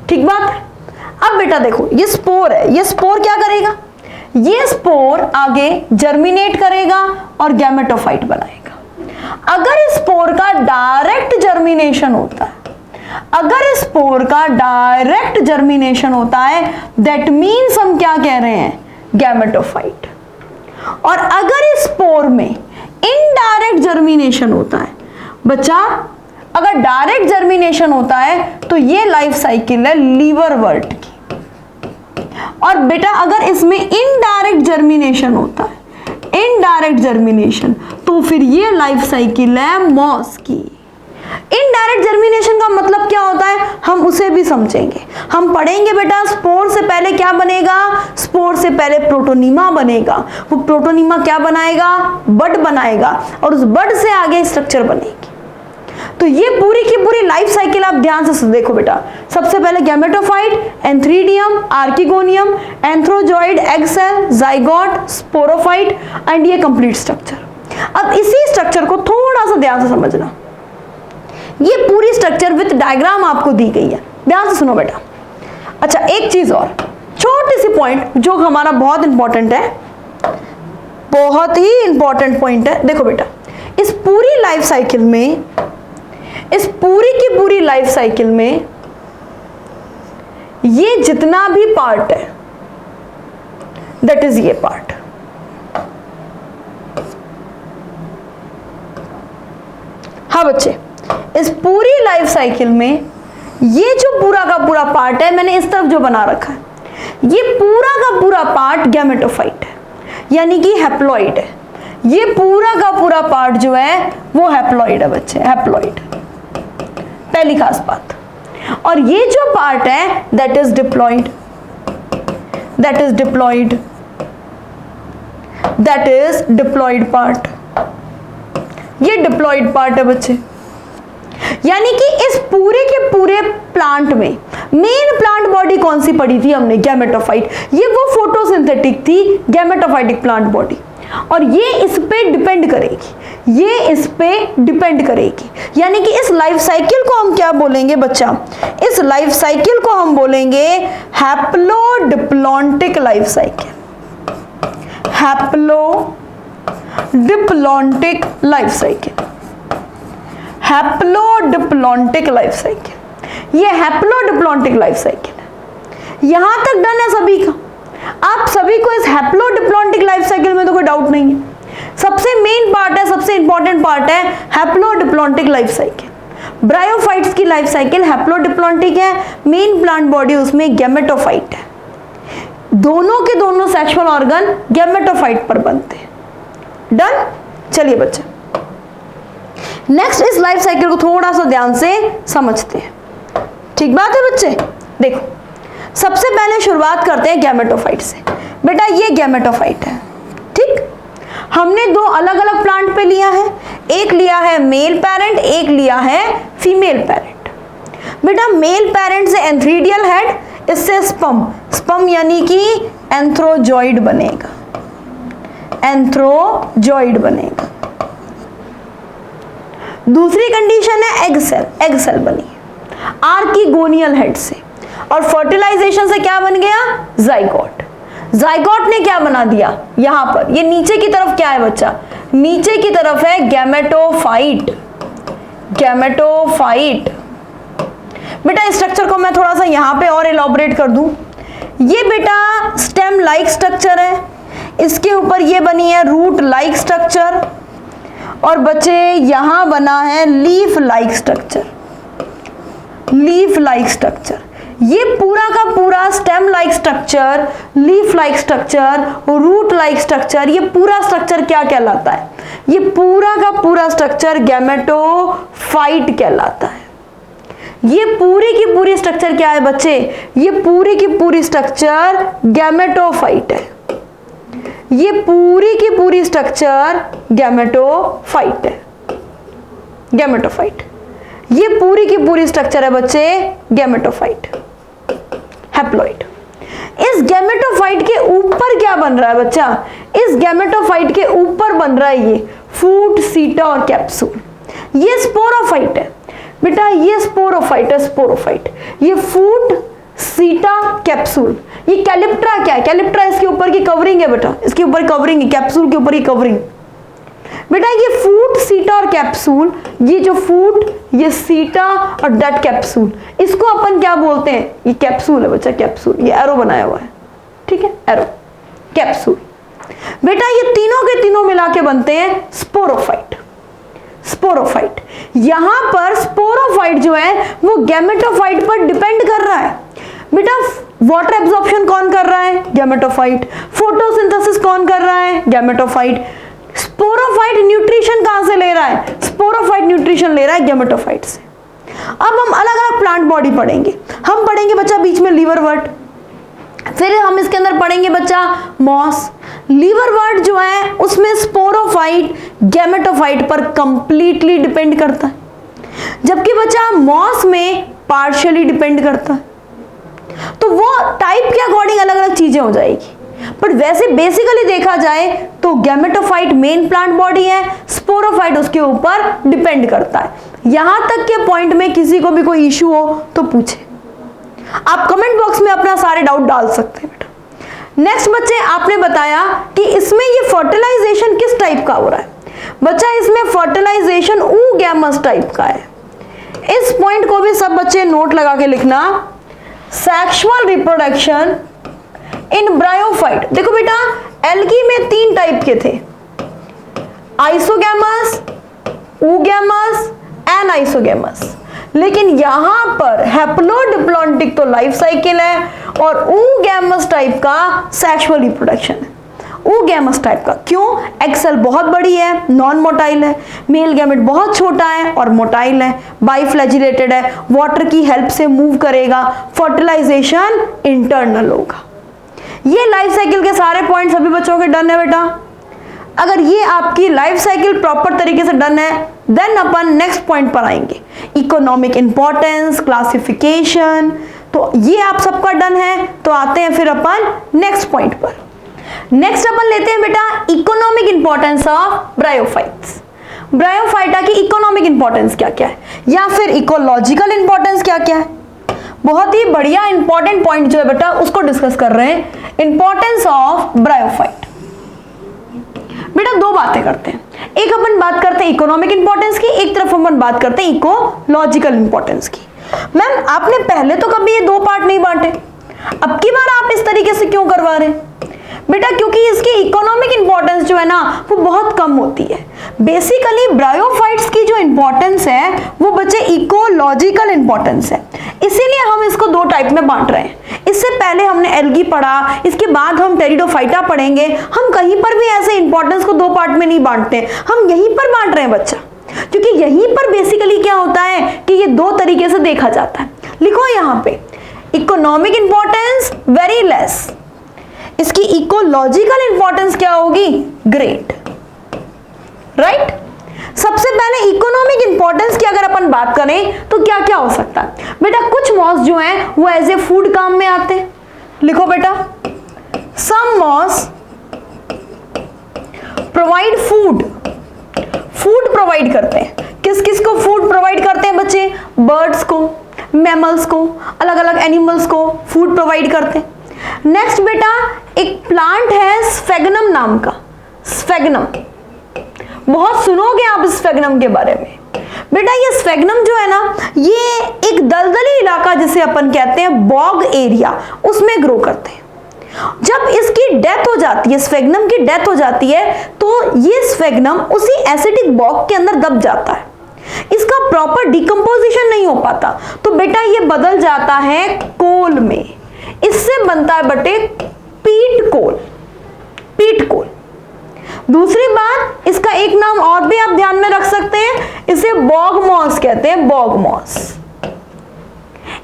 ठीक बात है। अब बेटा देखो ये स्पोर है, ये स्पोर क्या करेगा, ये स्पोर आगे जर्मिनेट करेगा और गैमेटोफाइट बनाएगा। अगर इस स्पोर का डायरेक्ट जर्मिनेशन होता है, अगर इस स्पोर का डायरेक्ट जर्मिनेशन होता है, दैट मीन्स हम क्या कह रहे हैं, गैमेटोफाइट। और अगर इस स्पोर में इनडायरेक्ट जर्मिनेशन होता है बच्चा, अगर डायरेक्ट जर्मिनेशन होता है तो ये लाइफ साइकिल है लीवरवर्ट की। और बेटा अगर इसमें इनडायरेक्ट जर्मिनेशन होता है, इनडायरेक्ट जर्मिनेशन, तो फिर ये लाइफ साइकिल है मॉस की। इनडायरेक्ट जर्मिनेशन का मतलब क्या होता है, हम उसे भी समझेंगे, हम पढ़ेंगे बेटा। स्पोर से पहले क्या बनेगा, स्पोर से पहले प्रोटोनीमा बनेगा। वो प्रोटोनीमा क्या बनाएगा, बड बनाएगा, और उस बड से आगे स्ट्रक्चर बनेगी। तो ये पूरी की पूरी लाइफ साइकिल आप ध्यान से देखो बेटा। सबसे पहले gametophyte, antheridium, archegonium, antherozoid, egg cell, zygote, sporophyte and ये कंप्लीट स्ट्रक्चर। अब इसी स्ट्रक्चर को थोड़ा सा ध्यान से समझना। ये पूरी स्ट्रक्चर विद डायग्राम आपको दी गई है, ध्यान से सुनो बेटा। अच्छा एक चीज और, छोटी सी पॉइंट जो हमारा बहुत इंपॉर्टेंट है, बहुत ही इंपॉर्टेंट पॉइंट है। देखो बेटा इस पूरी लाइफ साइकिल में, इस पूरी की पूरी लाइफ साइकिल में ये जितना भी पार्ट है, दैट इज ये पार्ट। हाँ बच्चे, इस पूरी लाइफ साइकिल में ये जो पूरा का पूरा पार्ट है, मैंने इस तरफ जो बना रखा है, ये पूरा का पूरा पार्ट गैमेटोफाइट है, यानी कि हैप्लॉइड है। ये पूरा का पूरा पार्ट जो है वो हैप्लॉइड है बच्चे, हैप्लॉइड, पहली खास बात। और ये जो पार्ट है that is diploid, that is diploid, that is diploid part. ये डिप्लॉइड पार्ट है बच्चे। यानी कि इस पूरे के पूरे प्लांट में मेन प्लांट बॉडी कौन सी पड़ी थी हमने, गैमेटोफाइट। ये वो फोटोसिंथेटिक थी गैमेटोफाइटिक प्लांट बॉडी, और ये इस पे डिपेंड करेगी, ये इस पे डिपेंड करेगी। यानी कि इस लाइफ साइकिल को हम क्या बोलेंगे बच्चा, इस लाइफ साइकिल को हम बोलेंगे haplodiplontic life cycle, haplodiplontic life cycle, haplodiplontic life cycle. ये हैप्लोडिप्लॉन्टिक लाइफ साइकिल है। यहां तक डन है सभी का। आप सभी को इस हैप्लोडिप्लॉन्टिक लाइफ साइकिल में तो कोई डाउट नहीं है। सबसे मेन पार्ट है, सबसे इंपॉर्टेंट पार्ट है हैप्लोडिप्लॉन्टिक लाइफ साइकिल। ब्रायोफाइट्स की लाइफ साइकिल हैप्लोडिप्लॉन्टिक है, मेन प्लांट बॉडी उसमें गैमेटोफाइट है। दोनों के दोनों सेक्सुअल ऑर्गन गैमेटोफाइट पर बनते हैं। डन। चलिए बच्चे नेक्स्ट इस लाइफ साइकिल को थोड़ा सा ध्यान से समझते हैं, ठीक बात है बच्चे। देखो सबसे पहले शुरुआत करते हैं गैमेटोफाइट से। बेटा ये गैमेटोफाइट है, ठीक। हमने दो अलग अलग प्लांट पे लिया है, एक लिया है मेल पेरेंट, एक लिया है फीमेल पेरेंट। बेटा मेल पेरेंट से एंथ्रीडियल हेड, इससे स्पम, स्पम यानी कि एंथ्रोजॉइड बनेगा, एंथ्रोजॉइड बनेगा। दूसरी कंडीशन है एग सेल, एग सेल बनी आर्किगोनियल हेड से, और फर्टिलाइजेशन से क्या बन गया, जाइगोट। जाइगोट ने क्या बना दिया, यहां पर ये नीचे की तरफ क्या है बच्चा, नीचे की तरफ है गैमेटोफाइट, गैमेटोफाइट। बेटा इस स्ट्रक्चर को मैं थोड़ा सा यहां पे और एलॉबरेट कर दूं। ये बेटा स्टेम लाइक स्ट्रक्चर है, इसके ऊपर ये बनी है रूट लाइक स्ट्रक्चर, और बच्चे यहां बना है leaf like structure, leaf like structure. ये पूरा का पूरा stem like structure, leaf like structure, root like structure, ये पूरा स्ट्रक्चर क्या कहलाता है, ये पूरा का पूरा स्ट्रक्चर गैमेटोफाइट कहलाता है। ये पूरी की पूरी स्ट्रक्चर क्या है बच्चे, ये पूरी की पूरी स्ट्रक्चर गैमेटोफाइट है, ये पूरी की पूरी स्ट्रक्चर गैमेटोफाइट है, गैमेटोफाइट। ये पूरी की पूरी स्ट्रक्चर है बच्चे गैमेटोफाइट, हैप्लॉइड। इस गैमेटोफाइट के ऊपर क्या बन रहा है बच्चा? इस गैमेटोफाइट के ऊपर बन रहा है ये फूट, सीटा और कैप्सूल। ये स्पोरोफाइट है बेटा, ये स्पोरोफाइट है, स्पोरोफाइट। ये फूट, सीटा, कैप्सूल। ये कैलिप्ट्रा क्या है? कैलिप्ट्रा इसके ऊपर की कवरिंग है बेटा, इसके ऊपर कवरिंग है, कैप्सूल के ऊपर की कवरिंग। बेटा ये फूट, सीटा और कैप्सूल, ये जो फूट, ये सीटा और दैट कैप्सूल, इसको अपन क्या बोलते हैं? ये कैप्सूल है बच्चा, कैप्सूल। ये एरो बनाया हुआ है, ठीक है, एरो, कैप्सूल। बेटा ये तीनों के तीनों मिला के बनते हैं स्पोरोफाइट। स्पोरोफाइट, यहां पर स्पोरोफाइट जो है वो गैमेटोफाइट पर डिपेंड कर रहा है। बेटा वाटर एब्जॉर्प्शन कौन कर रहा है? गैमेटोफाइट। फोटोसिंथेसिस कौन कर रहा है? गैमेटोफाइट। स्पोरोफाइट न्यूट्रिशन कहां से ले रहा है? स्पोरोफाइट न्यूट्रिशन ले रहा है गैमेटोफाइट से। अब हम अलग अलग प्लांट बॉडी पढ़ेंगे। हम पढ़ेंगे बच्चा बीच में लीवरवर्ट, फिर हम इसके अंदर पढ़ेंगे बच्चा मॉस। लीवरवर्ट जो है उसमें स्पोरोफाइट गैमेटोफाइट पर कंप्लीटली डिपेंड करता है, जबकि बच्चा मॉस में पार्शियली डिपेंड करता है। तो वो टाइप के अकॉर्डिंग अलग अलग चीजें हो जाएगी, बट वैसे बेसिकली देखा जाए तो गैमेटोफाइट मेन प्लांट बॉडी है, स्पोरोफाइट उसके ऊपर डिपेंड करता है। यहां तक के पॉइंट में किसी को भी कोई इश्यू हो तो पूछे, आप कमेंट बॉक्स में अपना सारे डाउट डाल सकते हैं बेटा। नेक्स्ट बच्चे आपने बताया कि इसमें ये फर्टिलाइजेशन किस टाइप का हो रहा है? बच्चा इसमें फर्टिलाइजेशन oogamous टाइप का है। इस पॉइंट को भी सब बच्चे नोट लगा के लिखना। Sexual reproduction in bryophyte. देखो बेटा एल्गी में 3 टाइप के थे, आइसोगैमस, oogamous, एनाइसोगैमस। लेकिन यहां पर हैप्लोडिप्लॉन्टिक तो लाइफ साइकिल है और oogamous टाइप का सेक्सुअल रिप्रोडक्शन है। oogamous टाइप का क्यों? एक्सेल बहुत बड़ी है, नॉन मोटाइल है, मेल गैमेट बहुत छोटा है और मोटाइल है, बाइफ्लैजिलेटेड है, वाटर की हेल्प से मूव करेगा, फर्टिलाइजेशन इंटरनल होगा। ये लाइफ साइकिल के सारे पॉइंट सभी बच्चों के डन है बेटा। अगर ये आपकी लाइफ साइकिल प्रॉपर तरीके से डन है देन अपन नेक्स्ट पॉइंट पर आएंगे, इकोनॉमिक इंपॉर्टेंस, क्लासिफिकेशन। तो ये आप सबका डन है, तो आते हैं फिर अपन नेक्स्ट पॉइंट पर। नेक्स्ट अपन लेते हैं बेटा economic importance of bryophytes. Bryophyta की इकोनॉमिक इंपॉर्टेंस क्या क्या है या फिर इकोलॉजिकल इंपॉर्टेंस क्या क्या है? बहुत ही बढ़िया इंपॉर्टेंट पॉइंट जो है बेटा उसको डिस्कस कर रहे हैं, इंपॉर्टेंस ऑफ ब्रायोफाइट। बेटा 2 बातें करते हैं, एक अपन बात करते हैं इकोनॉमिक इंपॉर्टेंस की, एक तरफ अपन बात करते हैं इकोलॉजिकल इंपॉर्टेंस की। मैम आपने पहले तो कभी ये 2 पार्ट नहीं बांटे, अब की बार आप इस तरीके से क्यों करवा रहे हैं? बेटा क्योंकि इसकी इकोनॉमिक इंपॉर्टेंस जो है ना वो बहुत कम होती है। बेसिकली ब्रायोफाइट्स की जो इंपॉर्टेंस है वो बच्चे इकोलॉजिकल इंपॉर्टेंस है, इसीलिए हम इसको 2 टाइप में बांट रहे हैं। इससे पहले हमने एल्गी पढ़ा, इसके बाद हम टेरिडोफाइटा पढ़ेंगे। हम कहीं पर भी ऐसे इंपॉर्टेंस को 2 पार्ट में नहीं बांटते, हम यहीं पर बांट रहे हैं बच्चा, क्योंकि यहीं पर बेसिकली क्या होता है कि ये 2 तरीके से देखा जाता है। लिखो यहाँ पे इकोनॉमिक इंपॉर्टेंस वेरी लेस, इसकी इकोलॉजिकल इंपॉर्टेंस क्या होगी? Great, right. सबसे पहले इकोनॉमिक इंपॉर्टेंस की अगर अपन बात करें तो क्या क्या हो सकता है? बेटा कुछ मॉस जो हैं वो एज ए फूड काम में आते हैं। लिखो बेटा some moss provide food, food provide करते हैं। किस किस को फूड प्रोवाइड करते हैं बच्चे? बर्ड्स को, मैमल्स को, अलग अलग एनिमल्स को फूड प्रोवाइड करते हैं। नेक्स्ट बेटा एक प्लांट है स्फेगनम नाम का, स्फेगनम, बहुत सुनोगे आप स्फेगनम के बारे में। बेटा ये स्फेगनम जो है ना ये एक दलदली इलाका जिसे अपन कहते हैं बॉग एरिया, उसमें ग्रो करते हैं। जब इसकी डेथ हो जाती है, स्फेगनम की डेथ हो जाती है, तो ये स्फेगनम उसी एसिडिक बॉग के अंदर दब जाता है, इसका प्रॉपर डिकम्पोजिशन नहीं हो पाता, तो बेटा ये बदल जाता है कोल में। इससे बनता है बटे पीट कोल, पीट कोल। दूसरी बात इसका एक नाम और भी आप ध्यान में रख सकते हैं, इसे बॉग मॉस कहते हैं, बॉग मॉस।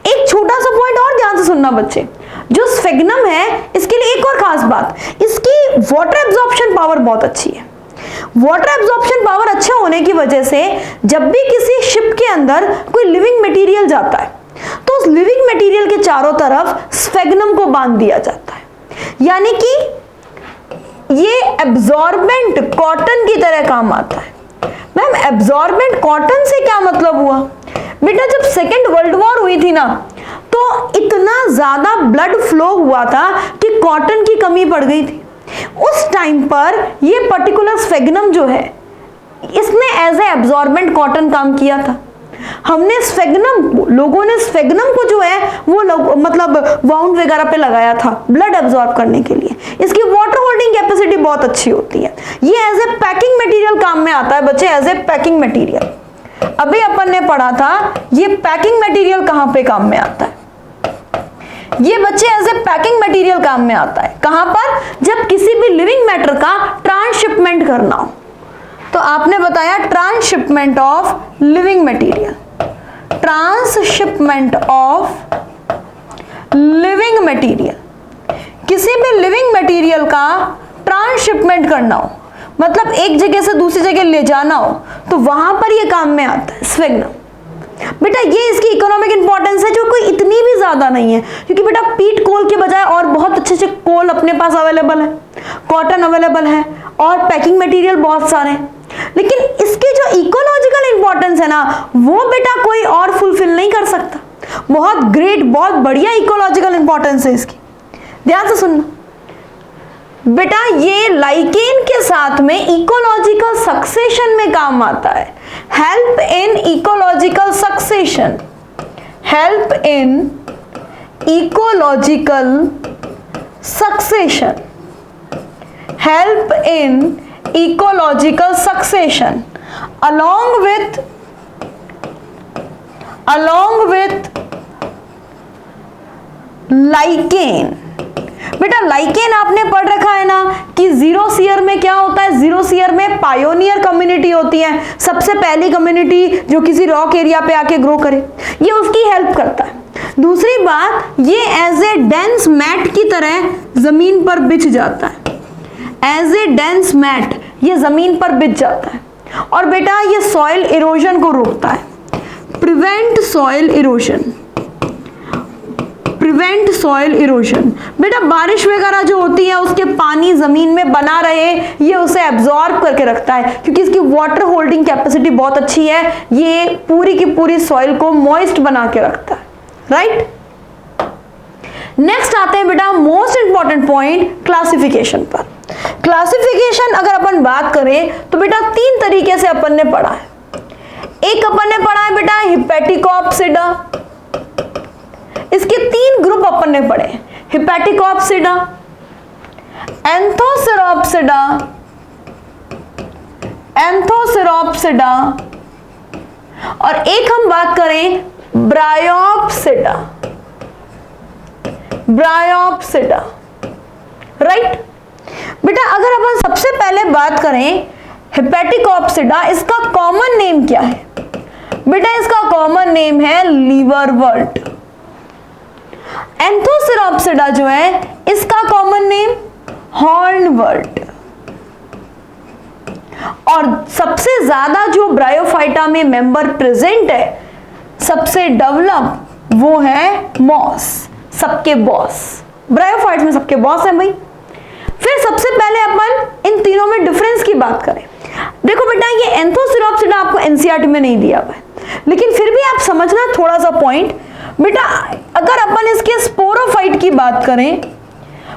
एक छोटा सा पॉइंट और ध्यान से सुनना बच्चे, जो स्फेगनम है इसके लिए एक और खास बात, इसकी वाटर एब्जॉर्प्शन पावर बहुत अच्छी है। वाटर एब्जॉर्प्शन पावर अच्छे होने की वजह से जब भी किसी शिप के अंदर कोई लिविंग मटेरियल जाता है तो उस लिविंग मटेरियल के चारों तरफ स्फेग्नम को बांध दिया जाता है, यानी कि ये एब्जॉर्बेंट कॉटन की तरह काम आता है। मैम एब्जॉर्बेंट कॉटन से क्या मतलब हुआ? बेटा जब सेकेंड वर्ल्ड वॉर हुई थी ना तो इतना ज्यादा ब्लड फ्लो हुआ था कि कॉटन की कमी पड़ गई थी। उस टाइम पर ये पर्टिकुलर स्फेग्नम जो है इसने एज ए एब्जॉर्बेंट कॉटन काम किया था। हमने लोगों ने स्फेग्नम को जो है वो मतलब वाउंड वगैरह पे लगाया था ब्लड एब्जॉर्ब करने के लिए। इसकी वाटर होल्डिंग कैपेसिटी बहुत अच्छी होती है। ये एज ए पैकिंग मटेरियल काम में आता है बच्चे, एज ए पैकिंग मटेरियल। अभी अपन ने पढ़ा था ये पैकिंग मटेरियल कहां पे काम में आता है। ये बच्चे एज ए पैकिंग मटेरियल काम में आता है कहां पर? जब किसी भी लिविंग मैटर का ट्रांसशिपमेंट करना हो। तो आपने बताया transshipment of living material, transshipment of living material, किसी भी लिविंग मटेरियल का ट्रांसशिपमेंट करना हो, मतलब एक जगह से दूसरी जगह ले जाना हो, तो वहां पर ये काम में आता है स्फेग्नम। बेटा ये इसकी इकोनॉमिक इंपॉर्टेंस है जो कोई इतनी भी ज्यादा नहीं है, क्योंकि बेटा पीट कोल के बजाय और बहुत अच्छे से कोल अपने पास अवेलेबल है, कॉटन अवेलेबल है और पैकिंग मटेरियल बहुत सारे हैं। लेकिन इसके जो इकोलॉजिकल इंपॉर्टेंस है ना वो बेटा कोई और फुलफिल नहीं कर सकता। बहुत ग्रेट, बहुत बढ़िया इकोलॉजिकल इंपॉर्टेंस है इसकी, ध्यान से सुनना बेटा। ये लाइकेन के साथ में इकोलॉजिकल सक्सेशन में काम आता है। Help in ecological succession, help in ecological succession, help in ecological succession along with lichen। बेटा लाइकेन आपने पढ़ रखा है ना कि जीरोसियर में क्या होता है? जीरोसियर में पायोनियर कम्युनिटी होती है, सबसे पहली कम्युनिटी जो किसी रॉक एरिया पे आके ग्रो करे, ये उसकी हेल्प करता है। दूसरी बात, ये एज ए डेंस मैट की तरह जमीन पर बिछ जाता है, एज ए डेंस मैट ये जमीन पर बिछ जाता है। और बेटा ये सॉइल इरोजन को रोकता है, prevent soil erosion, prevent soil erosion. बेटा बारिश वगैरह जो होती है उसके पानी जमीन में बना रहे, ये उसे एब्जॉर्ब करके रखता है क्योंकि इसकी वाटर होल्डिंग कैपेसिटी बहुत अच्छी है। ये पूरी की पूरी सॉइल को मॉइस्ट बना के रखता है, राइट। नेक्स्ट आते हैं बेटा मोस्ट इंपॉर्टेंट पॉइंट क्लासिफिकेशन पर। क्लासिफिकेशन अगर अपन बात करें तो बेटा तीन तरीके से अपन ने पढ़ा है। एक अपन ने पढ़ा है बेटा हिपैटिकोप्सिडा, इसके तीन ग्रुप अपन ने पढ़े, हिपैटिकोप्सिडा, एंथोसेरोप्सिडा, एंथोसेरोप्सिडा और एक हम बात करें ब्रायोप्सिडा, ब्रायोप्सिडा, राइट। बेटा अगर अपन सबसे पहले बात करें हिपैटिकोप्सिडा, इसका कॉमन नेम क्या है? बेटा इसका कॉमन नेम है लीवरवर्ट। एंथोसेरोप्सिडा जो है इसका कॉमन नेम हॉर्नवर्ट। और सबसे ज्यादा जो ब्रायोफाइटा में मेंबर प्रेजेंट है, सबसे डेवलप, वो है मॉस, सबके बॉस। ब्रायोफाइट्स में सबके बॉस है भाई। फिर सबसे पहले अपन इन तीनों में डिफरेंस की बात करें। देखो बेटा ये एंथोसेरोप्सिडा आपको एनसीईआरटी में नहीं दिया हुआ है, लेकिन फिर भी आप समझना थोड़ा सा पॉइंट। बेटा अगर अपन इसके स्पोरोफाइट की बात करें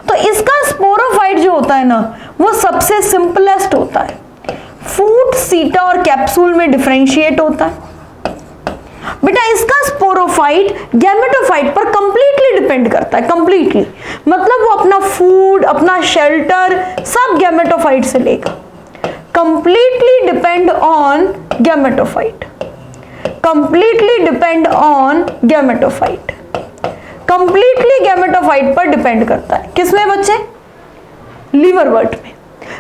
तो इसका स्पोरोफाइट जो होता है ना वो सबसे सिंपलेस्ट होता है, फूट, सीटा और कैप्सूल में डिफरेंशिएट होता है। बेटा इसका स्पोरोफाइट गैमेटोफाइट पर कंप्लीटली डिपेंड करता है, कंप्लीटली, मतलब वो अपना फूड, अपना शेल्टर सब गैमेटोफाइट से लेगा। Completely depend on gametophyte, completely depend on gametophyte, completely gametophyte पर डिपेंड करता है। किसमें बच्चे? लीवरवर्ट में।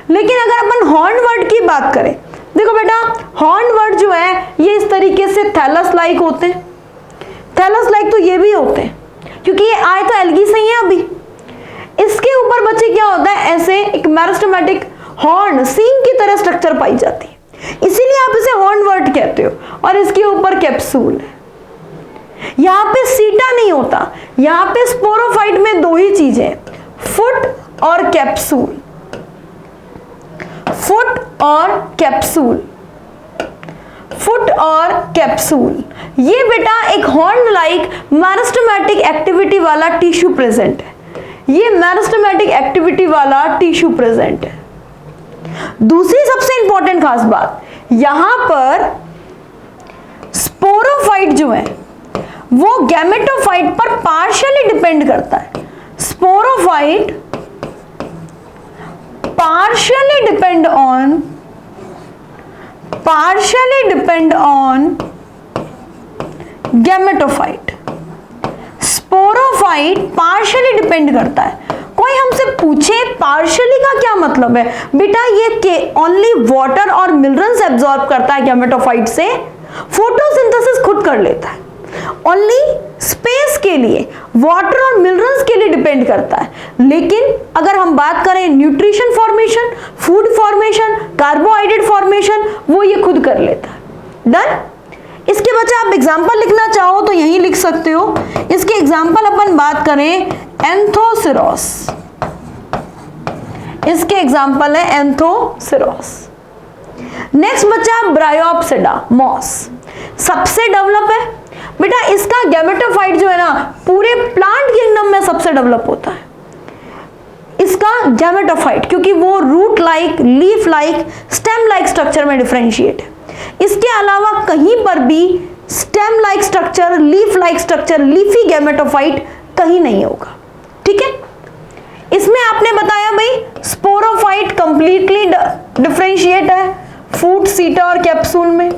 लेकिन अगर अपन हॉर्नवर्ट की बात करें, देखो बेटा हॉर्नवर्ट जो है ये इस तरीके से थैलस लाइक होते हैं, थैलस लाइक तो ये भी होते हैं क्योंकि ये आए तो एल्गी से ही है। अभी इसके ऊपर बच्चे क्या होता है, ऐसे एक मेरिस्टेमेटिक हॉर्न, सींग की तरह स्ट्रक्चर पाई जाती है, इसीलिए आप इसे हॉर्नवर्ट कहते हो। और इसके ऊपर कैप्सूल है। यहां पे सीटा नहीं होता, यहां पे स्पोरोफाइट में दो ही चीजें, फुट और कैप्सूल, फुट और कैप्सूल, फुट और कैप्सूल। ये बेटा एक हॉर्न लाइक मेरिस्टेमेटिक एक्टिविटी वाला टिश्यू प्रेजेंट है, ये मेरिस्टेमेटिक एक्टिविटी वाला टिश्यू प्रेजेंट है। दूसरी सबसे इंपॉर्टेंट खास बात, यहां पर स्पोरोफाइट जो है वो गैमेटोफाइट पर पार्शियली डिपेंड करता है। Sporophyte partially depend on gametophyte। Sporophyte partially depend करता है। कोई हमसे पूछे पार्शियली का क्या मतलब है, बेटा ये ओनली वाटर और मिनरल्स एब्जॉर्ब करता है गैमेटोफाइट से, फोटोसिंथेसिस खुद कर लेता है, ओनली स्पेस के लिए, वाटर और मिनरल्स के लिए डिपेंड करता है। लेकिन अगर हम बात करें nutrition formation, food formation, carbohydrate formation, वो ये खुद कर लेता है। डन। इसके बच्चे आप एग्जांपल लिखना चाहो तो यहीं लिख सकते हो। इसके एग्जांपल अपन बात करें एंथोसिरोस, इसके एग्जांपल है एंथोसिरोस। नेक्स्ट बच्चा ब्रायोप्सिडा, मॉस, सबसे डेवलप है बेटा। इसका गैमेटोफाइट जो है ना पूरे प्लांट किंगडम में सबसे डेवलप होता है इसका गैमेटोफाइट, क्योंकि वो root like, leaf like, stem like structure में डिफरेंशिएट है। इसके अलावा कहीं पर भी stem like structure, leaf like structure, leafy gametophyte कहीं नहीं होगा। ठीक है, इसमें आपने बताया भाई स्पोरोफाइट कंप्लीटली डिफरेंशिएट है फूड, सीटा और कैप्सूल में,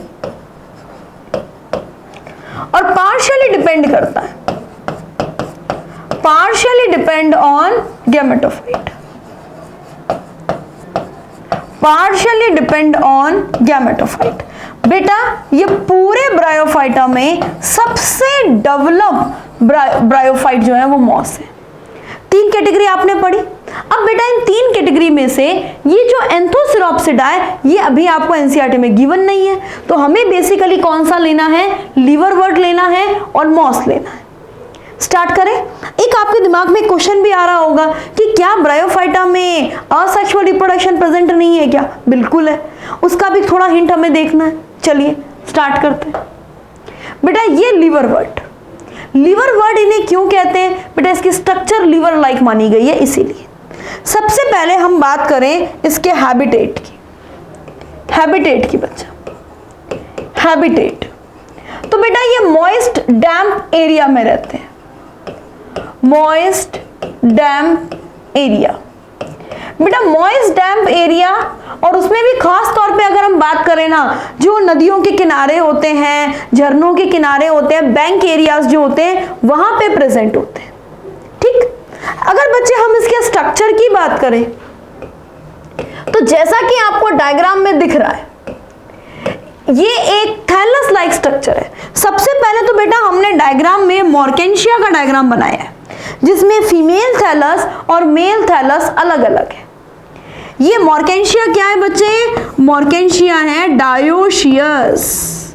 और पार्शियली डिपेंड करता है, partially depend on gametophyte, partially depend on gametophyte. बेटा ये पूरे ब्रायोफाइटा में सबसे डेवलप ब्रायोफाइट जो है वो मॉस है। 3 कैटेगरी आपने पढ़ी। अब बेटा इन 3 कैटेगरी में से ये जो एंथोसिरोप्सिडा है ये अभी आपको एनसीईआरटी में गिवन नहीं है, तो हमें बेसिकली कौन सा लेना है, लीवरवर्ट लेना है और मॉस लेना है। स्टार्ट करें। एक आपके दिमाग में क्वेश्चन भी आ रहा होगा कि क्या ब्रायोफाइटा में असेक्सुअल रिप्रोडक्शन प्रेजेंट नहीं है क्या? बिल्कुल है, उसका भी थोड़ा हिंट हमें देखना है। चलिए स्टार्ट करते हैं। बेटा ये लीवरवर्ट, लीवरवर्ट इन्हें क्यों कहते हैं? बेटा इसकी स्ट्रक्चर लीवर लाइक मानी गई है इसीलिए। सबसे पहले हम बात करें इसके हैबिटेट की, हैबिटेट की बच्चा, हैबिटेट। तो बेटा ये मॉइस्ट डैम्प एरिया में रहते हैं, मॉइस्ट डैम्प एरिया। बेटा मॉइस्ट डैम्प एरिया, और उसमें भी खास तौर पे अगर हम बात करें ना, जो नदियों के किनारे होते हैं, झरनों के किनारे होते हैं, बैंक एरियाज जो होते हैं वहां पे प्रेजेंट होते हैं। ठीक, अगर बच्चे हम इसके स्ट्रक्चर की बात करें तो जैसा कि आपको डायग्राम में दिख रहा है ये एक थैलस लाइक स्ट्रक्चर है। सबसे पहले तो बेटा हमने डायग्राम में मॉर्केंशिया का डायग्राम बनाया है जिसमें फीमेल थैलस और मेल थैलस अलग अलग है। ये मॉर्केंशिया क्या है बच्चे? मॉर्केंशिया है डायोशियस,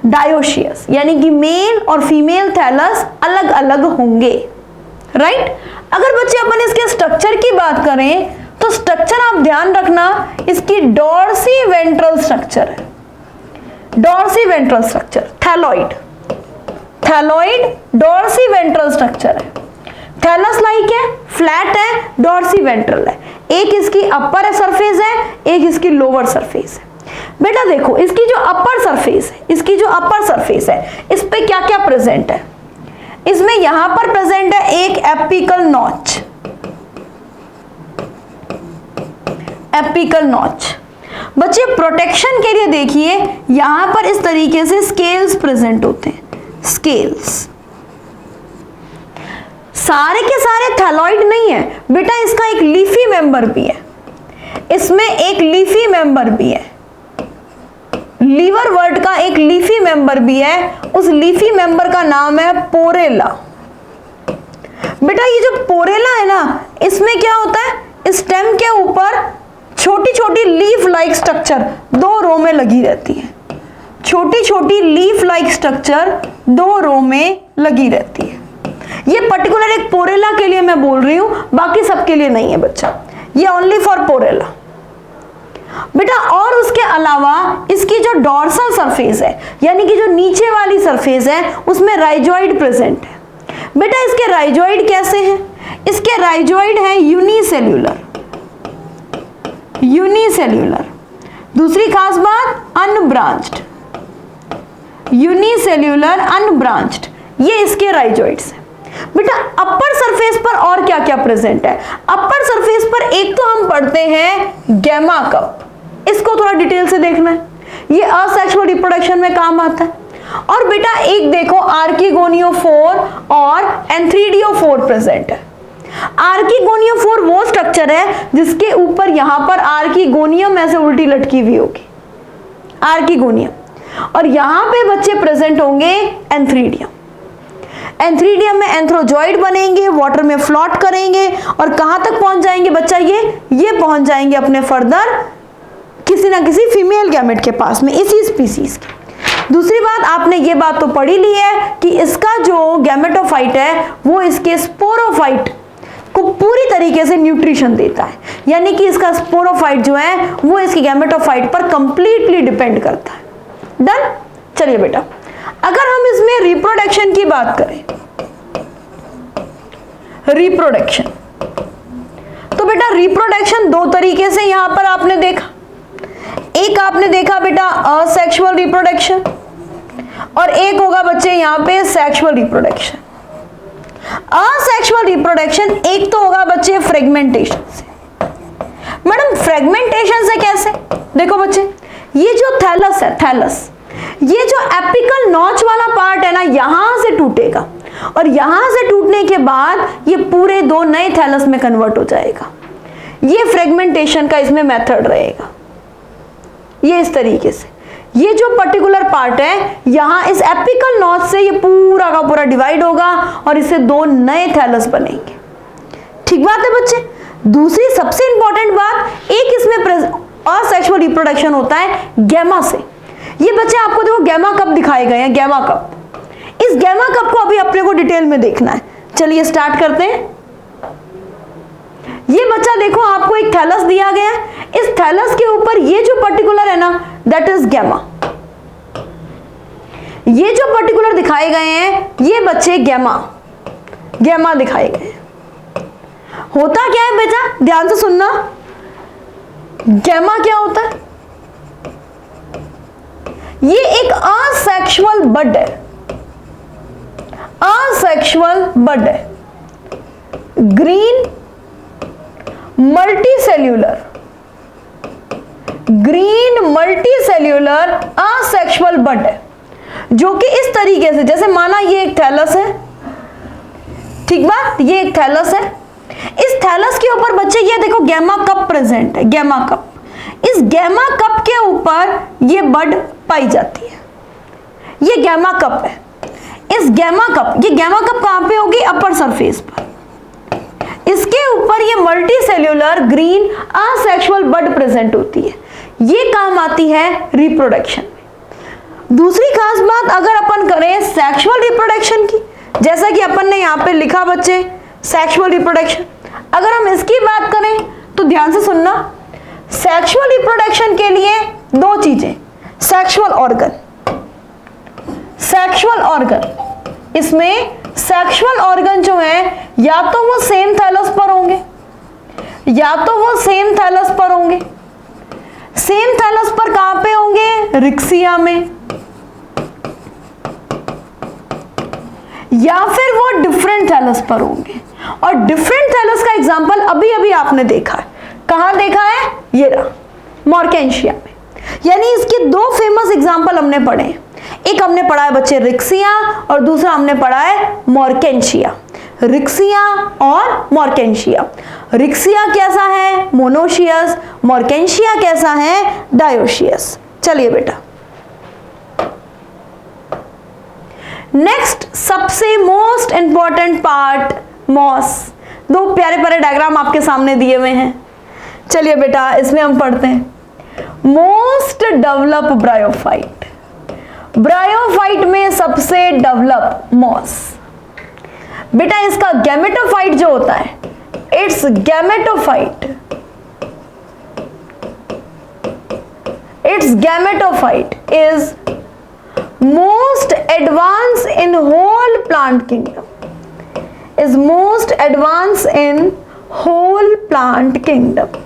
डायोशियस यानी कि मेल और फीमेल थैलस अलग अलग होंगे। राइट। अगर बच्चे अपन इसके स्ट्रक्चर की बात करें तो स्ट्रक्चर आप ध्यान रखना, इसकी डॉर्सी वेंट्रल स्ट्रक्चर है, dorsiventral structure, thalloid, thalloid dorsiventral structure है। थैलस लाइक है, फ्लैट है, डॉर्सी वेंट्रल है। एक इसकी अपर सरफेस है, एक इसकी लोअर सरफेस है। बेटा देखो इसकी जो अपर सरफेस है, इसकी जो अपर सरफेस है इस पे क्या क्या प्रेजेंट है? इसमें यहां पर प्रेजेंट है एक एपिकल नॉच, एपिकल नॉच। बच्चे प्रोटेक्शन के लिए देखिए यहां पर इस तरीके से स्केल्स प्रेजेंट होते हैं, स्केल्स। सारे के सारे थैलॉइड नहीं है बेटा, इसका एक लीफी मेंबर भी है, इसमें एक लीफी मेंबर भी है, लीवरवर्ट का एक लीफी मेंबर भी है। उस लीफी मेंबर का नाम है पोरेला। बेटा ये जो पोरेला है ना, इसमें क्या होता है? स्टेम के ऊपर छोटी छोटी लीफ लाइक स्ट्रक्चर 2 रो में लगी रहती है, छोटी छोटी लीफ लाइक स्ट्रक्चर 2 रो में लगी रहती है। ये पर्टिकुलर एक पोरेला के लिए मैं बोल रही हूं, बाकी सबके लिए नहीं है बच्चा, ये ओनली फॉर पोरेला बेटा। और उसके अलावा इसकी जो डॉर्सल सरफेस है, यानी कि जो नीचे वाली सरफेस है, उसमें राइजोइड प्रेजेंट है बेटा। इसके राइजोइड कैसे हैं? इसके राइजोइड है यूनिसेल्यूलर, यूनिसेल्यूलर। दूसरी खास बात, अनब्रांच्ड, यूनिसेल्यूलर अनब्रांच्ड, ये इसके राइजोइड्स हैं बेटा। अपर सरफेस पर और क्या क्या प्रेजेंट है? अपर सरफेस पर एक तो हम पढ़ते हैं गैमा कप, इसको थोड़ा डिटेल से देखना है, ये असेक्सुअल रिप्रोडक्शन में काम आता है। और बेटा एक देखो आर्किगोनियोफोर और एंथ्रीडियोफोर प्रेजेंट है। आर्किगोनियोफोर वो स्ट्रक्चर है जिसके ऊपर यहां पर आर्किगोनियम ऐसे उल्टी लटकी हुई होगी, आर्किगोनियम, और यहां पे बच्चे प्रेजेंट होंगे एंथ्रीडियम। एंथ्रीडियम में एंथ्रोजॉइड बनेंगे, वाटर में फ्लोट करेंगे और कहां तक पहुंच जाएंगे बच्चा? ये पहुंच जाएंगे अपने फर्दर किसी ना किसी फीमेल गैमेट के पास में, इसी स्पीसीज के। दूसरी बात, आपने ये बात तो पढ़ी ली है कि इसका जो गैमेटोफाइट है वो इसके स्पोरोफाइट को पूरी तरीके से न्यूट्रिशन देता है, यानी कि इसका स्पोरोफाइट जो है वो इसके गैमेटोफाइट पर कंप्लीटली डिपेंड करता है। डन। चलिए बेटा, अगर हम इसमें रिप्रोडक्शन की बात करें, रिप्रोडक्शन, तो बेटा रिप्रोडक्शन 2 तरीके से यहां पर आपने देखा। एक आपने देखा बेटा असेक्सुअल रिप्रोडक्शन, और एक होगा बच्चे यहां पे सेक्सुअल रिप्रोडक्शन। असेक्सुअल रिप्रोडक्शन एक तो होगा बच्चे फ्रेगमेंटेशन से। मैडम फ्रेगमेंटेशन से कैसे? देखो बच्चे, ये जो थैलस है, थैलस, ये जो एपिकल नॉच वाला पार्ट है ना, यहां से टूटेगा और यहां से टूटने के बाद ये पूरे 2 नए थैलस में कन्वर्ट हो जाएगा। ये फ्रेगमेंटेशन का इसमें मेथड रहेगा, ये इस तरीके से। ये जो पर्टिकुलर पार्ट है यहां इस एपिकल नॉच से ये पूरा का पूरा डिवाइड होगा और इससे 2 नए थैलस बनेंगे। ठीक बात है बच्चे। दूसरी सबसे इंपॉर्टेंट बात, एक इसमें असेक्सुअल रिप्रोडक्शन होता है गैमा से। ये बच्चे आपको देखो गैमा कप दिखाए गए हैं, गैमा कप। इस गैमा कप को अभी अपने को डिटेल में देखना है। चलिए स्टार्ट करते हैं। ये बच्चा देखो आपको एक थैलस दिया गया है, इस थैलस के ऊपर ये जो पर्टिकुलर है ना, दैट इज गैमा। ये जो पर्टिकुलर दिखाए गए हैं ये बच्चे गैमा, गैमा दिखाए गए हैं। होता क्या है बेटा, ध्यान से सुनना, गैमा क्या होता है? ये एक असेक्सुअल बड है, असेक्सुअल बड है, green multicellular, green multicellular asexual bud है, जो कि इस तरीके से, जैसे माना ये एक थैलस है, ठीक बात, ये एक थैलस है, इस थैलस के ऊपर बच्चे ये देखो गैमा कप प्रेजेंट है, गैमा कप। इस गैमा कप के ऊपर ये बड पाई जाती है, ये गैमा कप है। इस गैमा कप, ये गैमा कप कहां पे होगी? अपर सरफेस पर। इसके ऊपर ये मल्टीसेल्यूलर ग्रीन असेक्सुअल बड प्रेजेंट होती है, ये काम आती है रिप्रोडक्शन में। दूसरी खास बात अगर अपन करें सेक्सुअल रिप्रोडक्शन की, जैसा कि अपन ने यहां पे लिखा बच्चे सेक्सुअल रिप्रोडक्शन, अगर हम इसकी बात करें तो ध्यान से सुनना, सेक्सुअल रिप्रोडक्शन के लिए 2 चीजें, सेक्सुअल ऑर्गन, सेक्सुअल ऑर्गन। इसमें सेक्सुअल ऑर्गन जो है या तो वो सेम थैलस पर होंगे, या तो वो सेम थैलस पर होंगे। सेम थैलस पर कहां पे होंगे? रिक्सिया में, या फिर वो डिफरेंट थैलस पर होंगे। और डिफरेंट थैलस का एग्जांपल अभी अभी आपने देखा है, कहां देखा है? ये रहा, मॉर्केंशिया में। यानी इसके 2 फेमस एग्जांपल हमने पढ़े हैं, एक हमने पढ़ा है बच्चे रिक्सिया और दूसरा हमने पढ़ा है मॉर्केंशिया। रिक्सिया और मॉर्केंशिया, रिक्सिया कैसा है? मोनोशियस, मॉर्केंशिया कैसा है? डायोशियस। चलिए बेटा, नेक्स्ट सबसे मोस्ट इंपॉर्टेंट पार्ट, मॉस। दो प्यारे प्यारे डायग्राम आपके सामने दिए हुए हैं। चलिए बेटा इसमें हम पढ़ते हैं मोस्ट डेवलप ब्रायोफाइट। ब्रायोफाइट में सबसे डेवलप मॉस। बेटा इसका गैमेटोफाइट जो होता है, it's gametophyte is most advanced in whole plant kingdom, is most advanced in whole plant kingdom।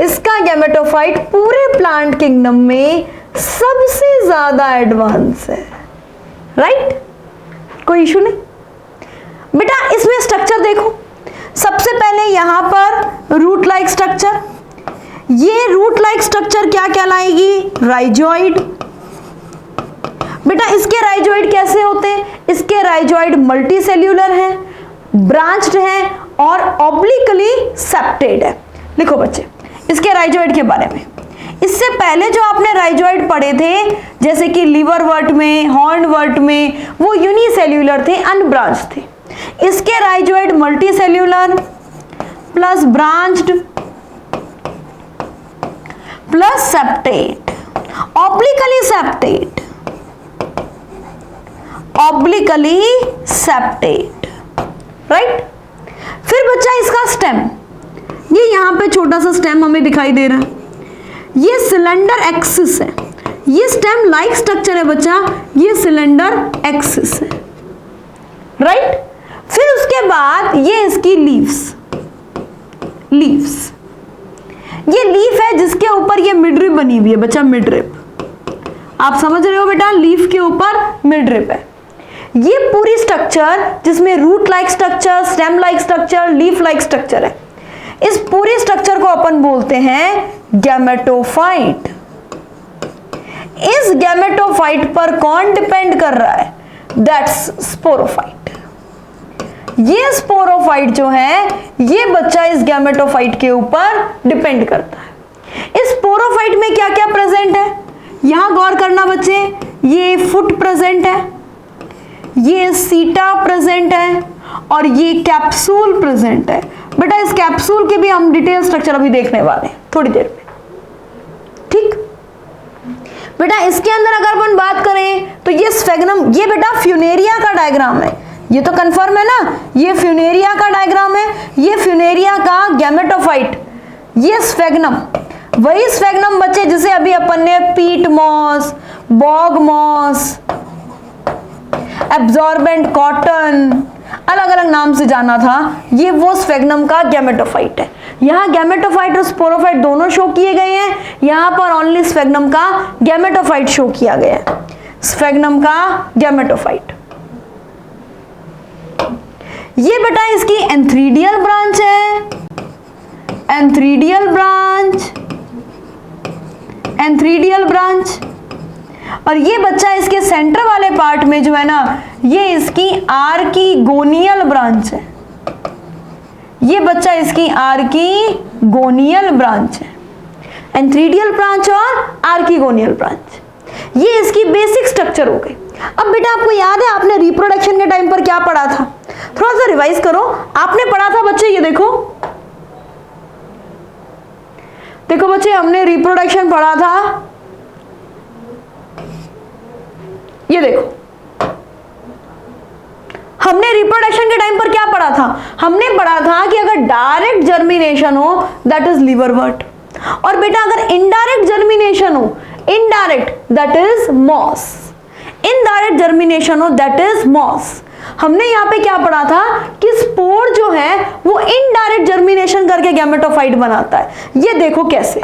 इसका गैमेटोफाइट पूरे प्लांट किंगडम में सबसे ज्यादा एडवांस है, राइट? कोई इशू नहीं। बेटा इसमें स्ट्रक्चर देखो, सबसे पहले यहां पर रूट लाइक स्ट्रक्चर। ये रूट लाइक स्ट्रक्चर क्या कहलाएगी? राइजोइड। बेटा इसके राइजोइड कैसे होते हैं? इसके राइजोइड मल्टी सेल्यूलर है, ब्रांच्ड है और ऑब्लिकली सेप्टेड है। लिखो बच्चे इसके राइजोइड के बारे में। इससे पहले जो आपने राइजोइड पढ़े थे जैसे कि लीवरवर्ट में, हॉर्नवर्ट में, वो यूनिसेल्यूलर थे, अनब्रांच थे। इसके rhizoid multi cellular plus branched plus septate, obliquely septate, obliquely septate, right? फिर बच्चा इसका स्टेम, ये यहां पे छोटा सा स्टेम हमें दिखाई दे रहा है, ये सिलेंडर एक्सिस है, ये स्टेम लाइक स्ट्रक्चर है बच्चा, ये सिलेंडर एक्सिस है, राइट? फिर उसके बाद ये इसकी लीव्स, लीव्स, ये लीफ है जिसके ऊपर ये मिडरिप बनी हुई है बच्चा, मिडरिप। आप समझ रहे हो बेटा, लीफ के ऊपर मिडरिप है। ये पूरी स्ट्रक्चर जिसमें root like structure, stem like structure, leaf like structure है, इस पूरी स्ट्रक्चर को अपन बोलते हैं गैमेटोफाइट। इस गैमेटोफाइट पर कौन डिपेंड कर रहा है? That's sporophyte. ये स्पोरोफाइट जो है ये बच्चा इस गैमेटोफाइट के ऊपर डिपेंड करता है। इस स्पोरोफाइट में क्या क्या प्रेजेंट है यहां गौर करना बच्चे, ये फुट प्रेजेंट है, ये सीटा प्रेजेंट है और ये कैप्सूल प्रेजेंट है। बेटा इस कैप्सूल के भी हम डिटेल स्ट्रक्चर अभी देखने वाले हैं थोड़ी देर में, ठीक? बेटा इसके अंदर अगर अपन बात करें तो ये स्फेग्नम, ये बेटा फ्यूनेरिया का डायग्राम है, ये तो कंफर्म है ना, ये फ्यूनेरिया का डायग्राम है, ये फ्यूनेरिया का गैमेटोफाइट, ये स्फेग्नम, वही स्फेग्नम बच्चे जिसे अभी अपन ने peat moss, bog moss, absorbent cotton, अलग अलग नाम से जाना था, ये वो स्फेग्नम का गैमेटोफाइट है। यहाँ गैमेटोफाइट और स्पोरोफाइट दोनों शो किए गए हैं, यहाँ पर ओनली स्फेग्नम का गैमेटोफाइट शो किया गया है, स्फेग्नम का गैमेटोफाइट। ये बेटा इसकी एंथ्रीडियल ब्रांच है, एंथ्रीडियल ब्रांच, एंथ्रीडियल ब्रांच। और ये बच्चा इसके सेंटर वाले पार्ट में जो है ना, ये इसकी आर्कीगोनियल ब्रांच है, ये बच्चा इसकी आर्कीगोनियल ब्रांच है, एंथ्रीडियल ब्रांच और आर्कीगोनियल ब्रांच। ये इसकी बेसिक स्ट्रक्चर हो गई। अब बेटा आपको याद है आपने रिप्रोडक्शन के टाइम पर क्या पढ़ा था? थोड़ा सा रिवाइज करो। आपने पढ़ा था बच्चे, ये देखो, देखो बच्चे हमने रिप्रोडक्शन पढ़ा था, ये देखो हमने रिप्रोडक्शन के टाइम पर क्या पढ़ा था? हमने पढ़ा था कि अगर डायरेक्ट जर्मिनेशन हो दैट इज लीवरवर्ट, और बेटा अगर इनडायरेक्ट जर्मिनेशन हो, indirect that is moss, indirect germination हो दैट इज मॉस। हमने यहां पे क्या पढ़ा था कि स्पोर जो है वो इनडायरेक्ट जर्मिनेशन करके गैमेटोफाइट बनाता है। ये देखो कैसे,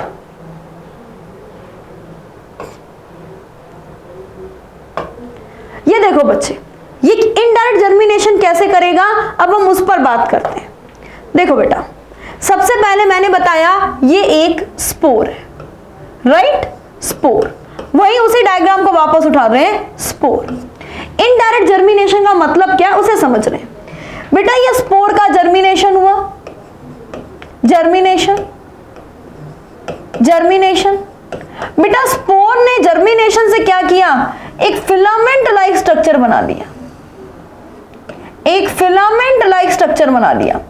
ये देखो बच्चे, ये इनडायरेक्ट जर्मिनेशन कैसे करेगा, अब हम उस पर बात करते हैं। देखो बेटा सबसे पहले मैंने बताया ये एक स्पोर है, राइट? स्पोर, वही उसी डायग्राम को वापस उठा रहे हैं, स्पोर। इनडायरेक्ट जर्मिनेशन का मतलब क्या उसे समझ रहे हैं। बेटा ये स्पोर का जर्मिनेशन हुआ, जर्मिनेशन, जर्मिनेशन। बेटा स्पोर ने जर्मिनेशन से क्या किया? एक फिलामेंट लाइक स्ट्रक्चर बना दिया, एक फिलामेंट लाइक स्ट्रक्चर बना लिया।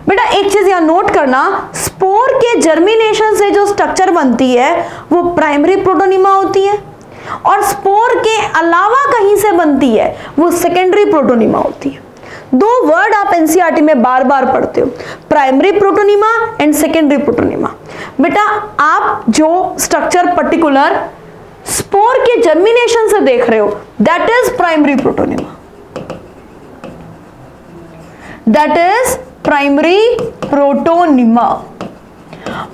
बेटा एक चीज यहां नोट करना, स्पोर के जर्मिनेशन से जो स्ट्रक्चर बनती है वो प्राइमरी प्रोटोनिमा होती है, और स्पोर के अलावा कहीं से बनती है वो सेकेंडरी प्रोटोनिमा होती है। दो वर्ड आप एनसीईआरटी में बार बार पढ़ते हो, primary protonema and secondary protonema. बेटा आप जो स्ट्रक्चर पर्टिकुलर स्पोर के जर्मिनेशन से देख रहे हो that is primary protonema, that is primary protonema.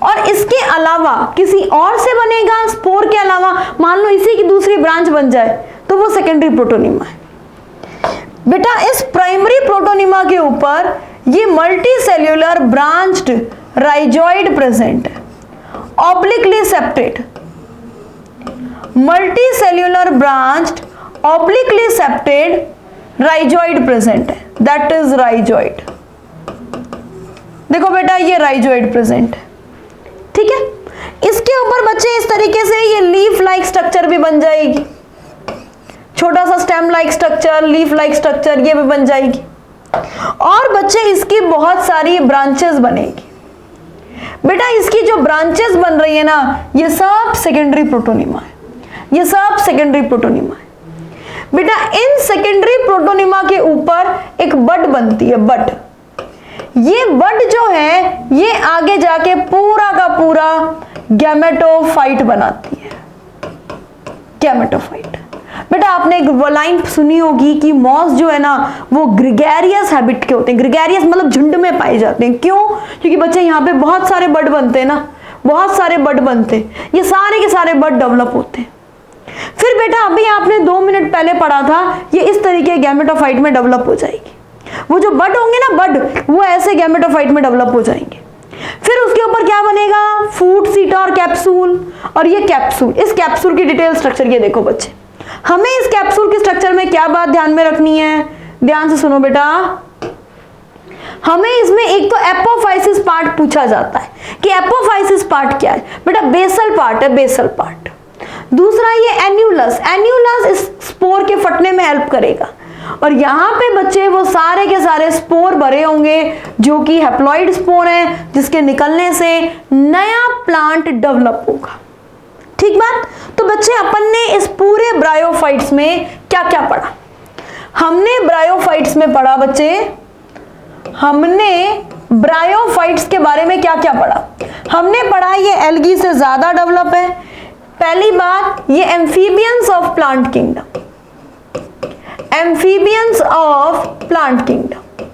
और इसके अलावा किसी और से बनेगा स्पोर के अलावा, मान लो इसी की दूसरी ब्रांच बन जाए तो वो सेकेंडरी प्रोटोनिमा है। बेटा इस प्राइमरी प्रोटोनिमा के ऊपर ये multi cellular branched rhizoid present है, obliquely septate, multi cellular branched obliquely septate rhizoid present है, दैट इज राइजॉइड। देखो बेटा ये राइजॉइड प्रेजेंट है, ठीक है। इसके ऊपर बच्चे इस तरीके से ये लीफ लाइक स्ट्रक्चर भी बन जाएगी, छोटा सा stem like structure, leaf like structure ये भी बन जाएगी, और बच्चे इसकी बहुत सारी ब्रांचेस बनेगी। बेटा इसकी जो ब्रांचेस बन रही है ना ये सब सेकेंडरी प्रोटोनिमा है, ये सब सेकेंडरी प्रोटोनिमा है। बेटा इन सेकेंडरी प्रोटोनिमा के ऊपर एक बड बनती है, बड। ये बड जो है ये आगे जाके पूरा का पूरा गैमेटोफाइट बनाती है, गैमेटोफाइट। बेटा आपने एक लाइन सुनी होगी कि मॉस जो है ना वो ग्रेगेरियस हैबिट के होते हैं, ग्रेगेरियस मतलब झुंड में पाए जाते हैं। क्यों? क्योंकि बच्चे यहाँ पे बहुत सारे बड बनते हैं ना, बहुत सारे बड बनते हैं, ये सारे के सारे बड डेवलप होते हैं। फिर बेटा अभी आपने 2 मिनट पहले पढ़ा था ये इस तरीके गैमेटोफाइट में डेवलप हो जाएगी। वो जो बड होंगे ना बड वो ऐसे गैमेटोफाइट में डेवलप हो जाएंगे। फिर उसके ऊपर क्या बनेगा? फूड सीटा और कैप्सूल, और ये कैप्सूल, इस कैप्सूल की डिटेल स्ट्रक्चर ये देखो बच्चे। हमें इस कैप्सूल के स्ट्रक्चर में क्या बात ध्यान में रखनी है, ध्यान से सुनो बेटा। हमें इसमें एक तो एपोफाइसिस पार्ट पूछा जाता है कि एपोफाइसिस पार्ट क्या है। बेटा बेसल पार्ट है, बेसल पार्ट। दूसरा ये एन्यूलस, एन्यूलस इस स्पोर के फटने में हेल्प करेगा। और यहाँ पे बच्चे वो सारे के सारे स्पोर भरे होंगे जो कि हैप्लॉइड स्पोर हैं, जिसके निकलने से नया प्लांट डेवलप होगा। ठीक बात। तो बच्चे अपन ने इस पूरे ब्रायोफाइट्स में क्या क्या पढ़ा? हमने ब्रायोफाइट्स में पढ़ा बच्चे, हमने ब्रायोफाइट्स के बारे में क्या क्या पढ़ा? हमने पढ़ा ये एल्गी से ज्यादा डेवलप है। पहली बात ये amphibians of plant kingdom, amphibians of plant kingdom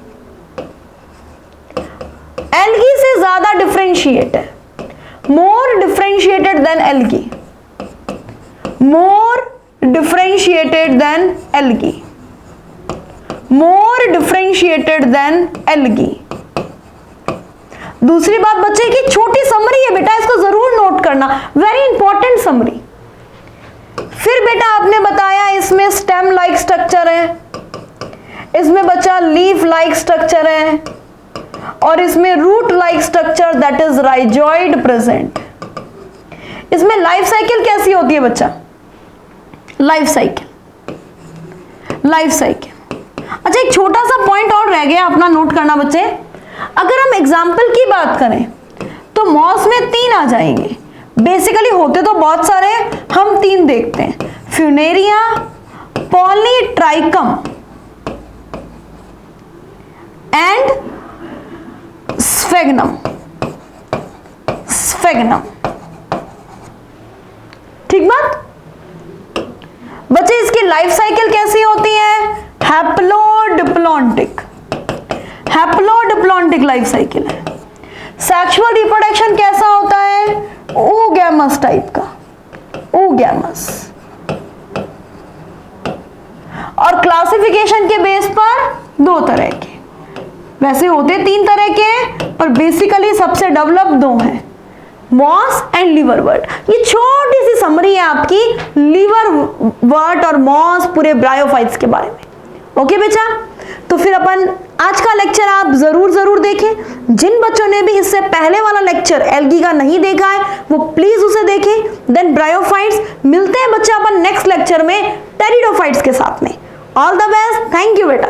algae से ज्यादा डिफरेंशिएट है, मोर डिफरेंशिएटेड देन एल्गी, मोर डिफरेंशिएटेड देन एल्गी, मोर डिफरेंशिएटेड देन एल्गी। दूसरी बात बच्चे की छोटी समरी है बेटा, इसको जरूर नोट करना, वेरी इंपॉर्टेंट समरी। फिर बेटा आपने बताया इसमें स्टेम लाइक स्ट्रक्चर है, इसमें बच्चा लीफ लाइक स्ट्रक्चर है, और इसमें root like structure that is rhizoid present. इसमें लाइफ साइकिल कैसी होती है बच्चा? Life cycle, life cycle. अच्छा एक छोटा सा पॉइंट और रह गया अपना नोट करना बच्चे। अगर हम एग्जाम्पल की बात करें तो मॉस में 3 आ जाएंगे। बेसिकली होते तो बहुत सारे, हम 3 देखते हैं, Funaria, Polytrichum and sphagnum, sphagnum. ठीक बात बच्चे। इसकी लाइफ साइकिल कैसी होती है? हैप्लोडिप्लॉन्टिक, हैप्लोडिप्लॉन्टिक लाइफ साइकिल है। सेक्सुअल रिप्रोडक्शन कैसा होता है? oogamous टाइप का, oogamous। और क्लासिफिकेशन के बेस पर 2 तरह के, वैसे होते 3 तरह के पर बेसिकली सबसे डेवलप 2 हैं, मॉस एंड लीवरवर्ट। ये छोटी सी समरी है आपकी लीवरवर्ट और मॉस पूरे ब्रायोफाइट्स के बारे में। ओके बेटा, तो फिर अपन आज का लेक्चर आप जरूर देखें। जिन बच्चों ने भी इससे पहले वाला लेक्चर एल्गी का नहीं देखा है वो प्लीज उसे देखें। देन ब्रायोफाइट्स, मिलते हैं बच्चे अपन नेक्स्ट लेक्चर में टेरिडोफाइट्स के साथ में। All the best, thank you बेटा।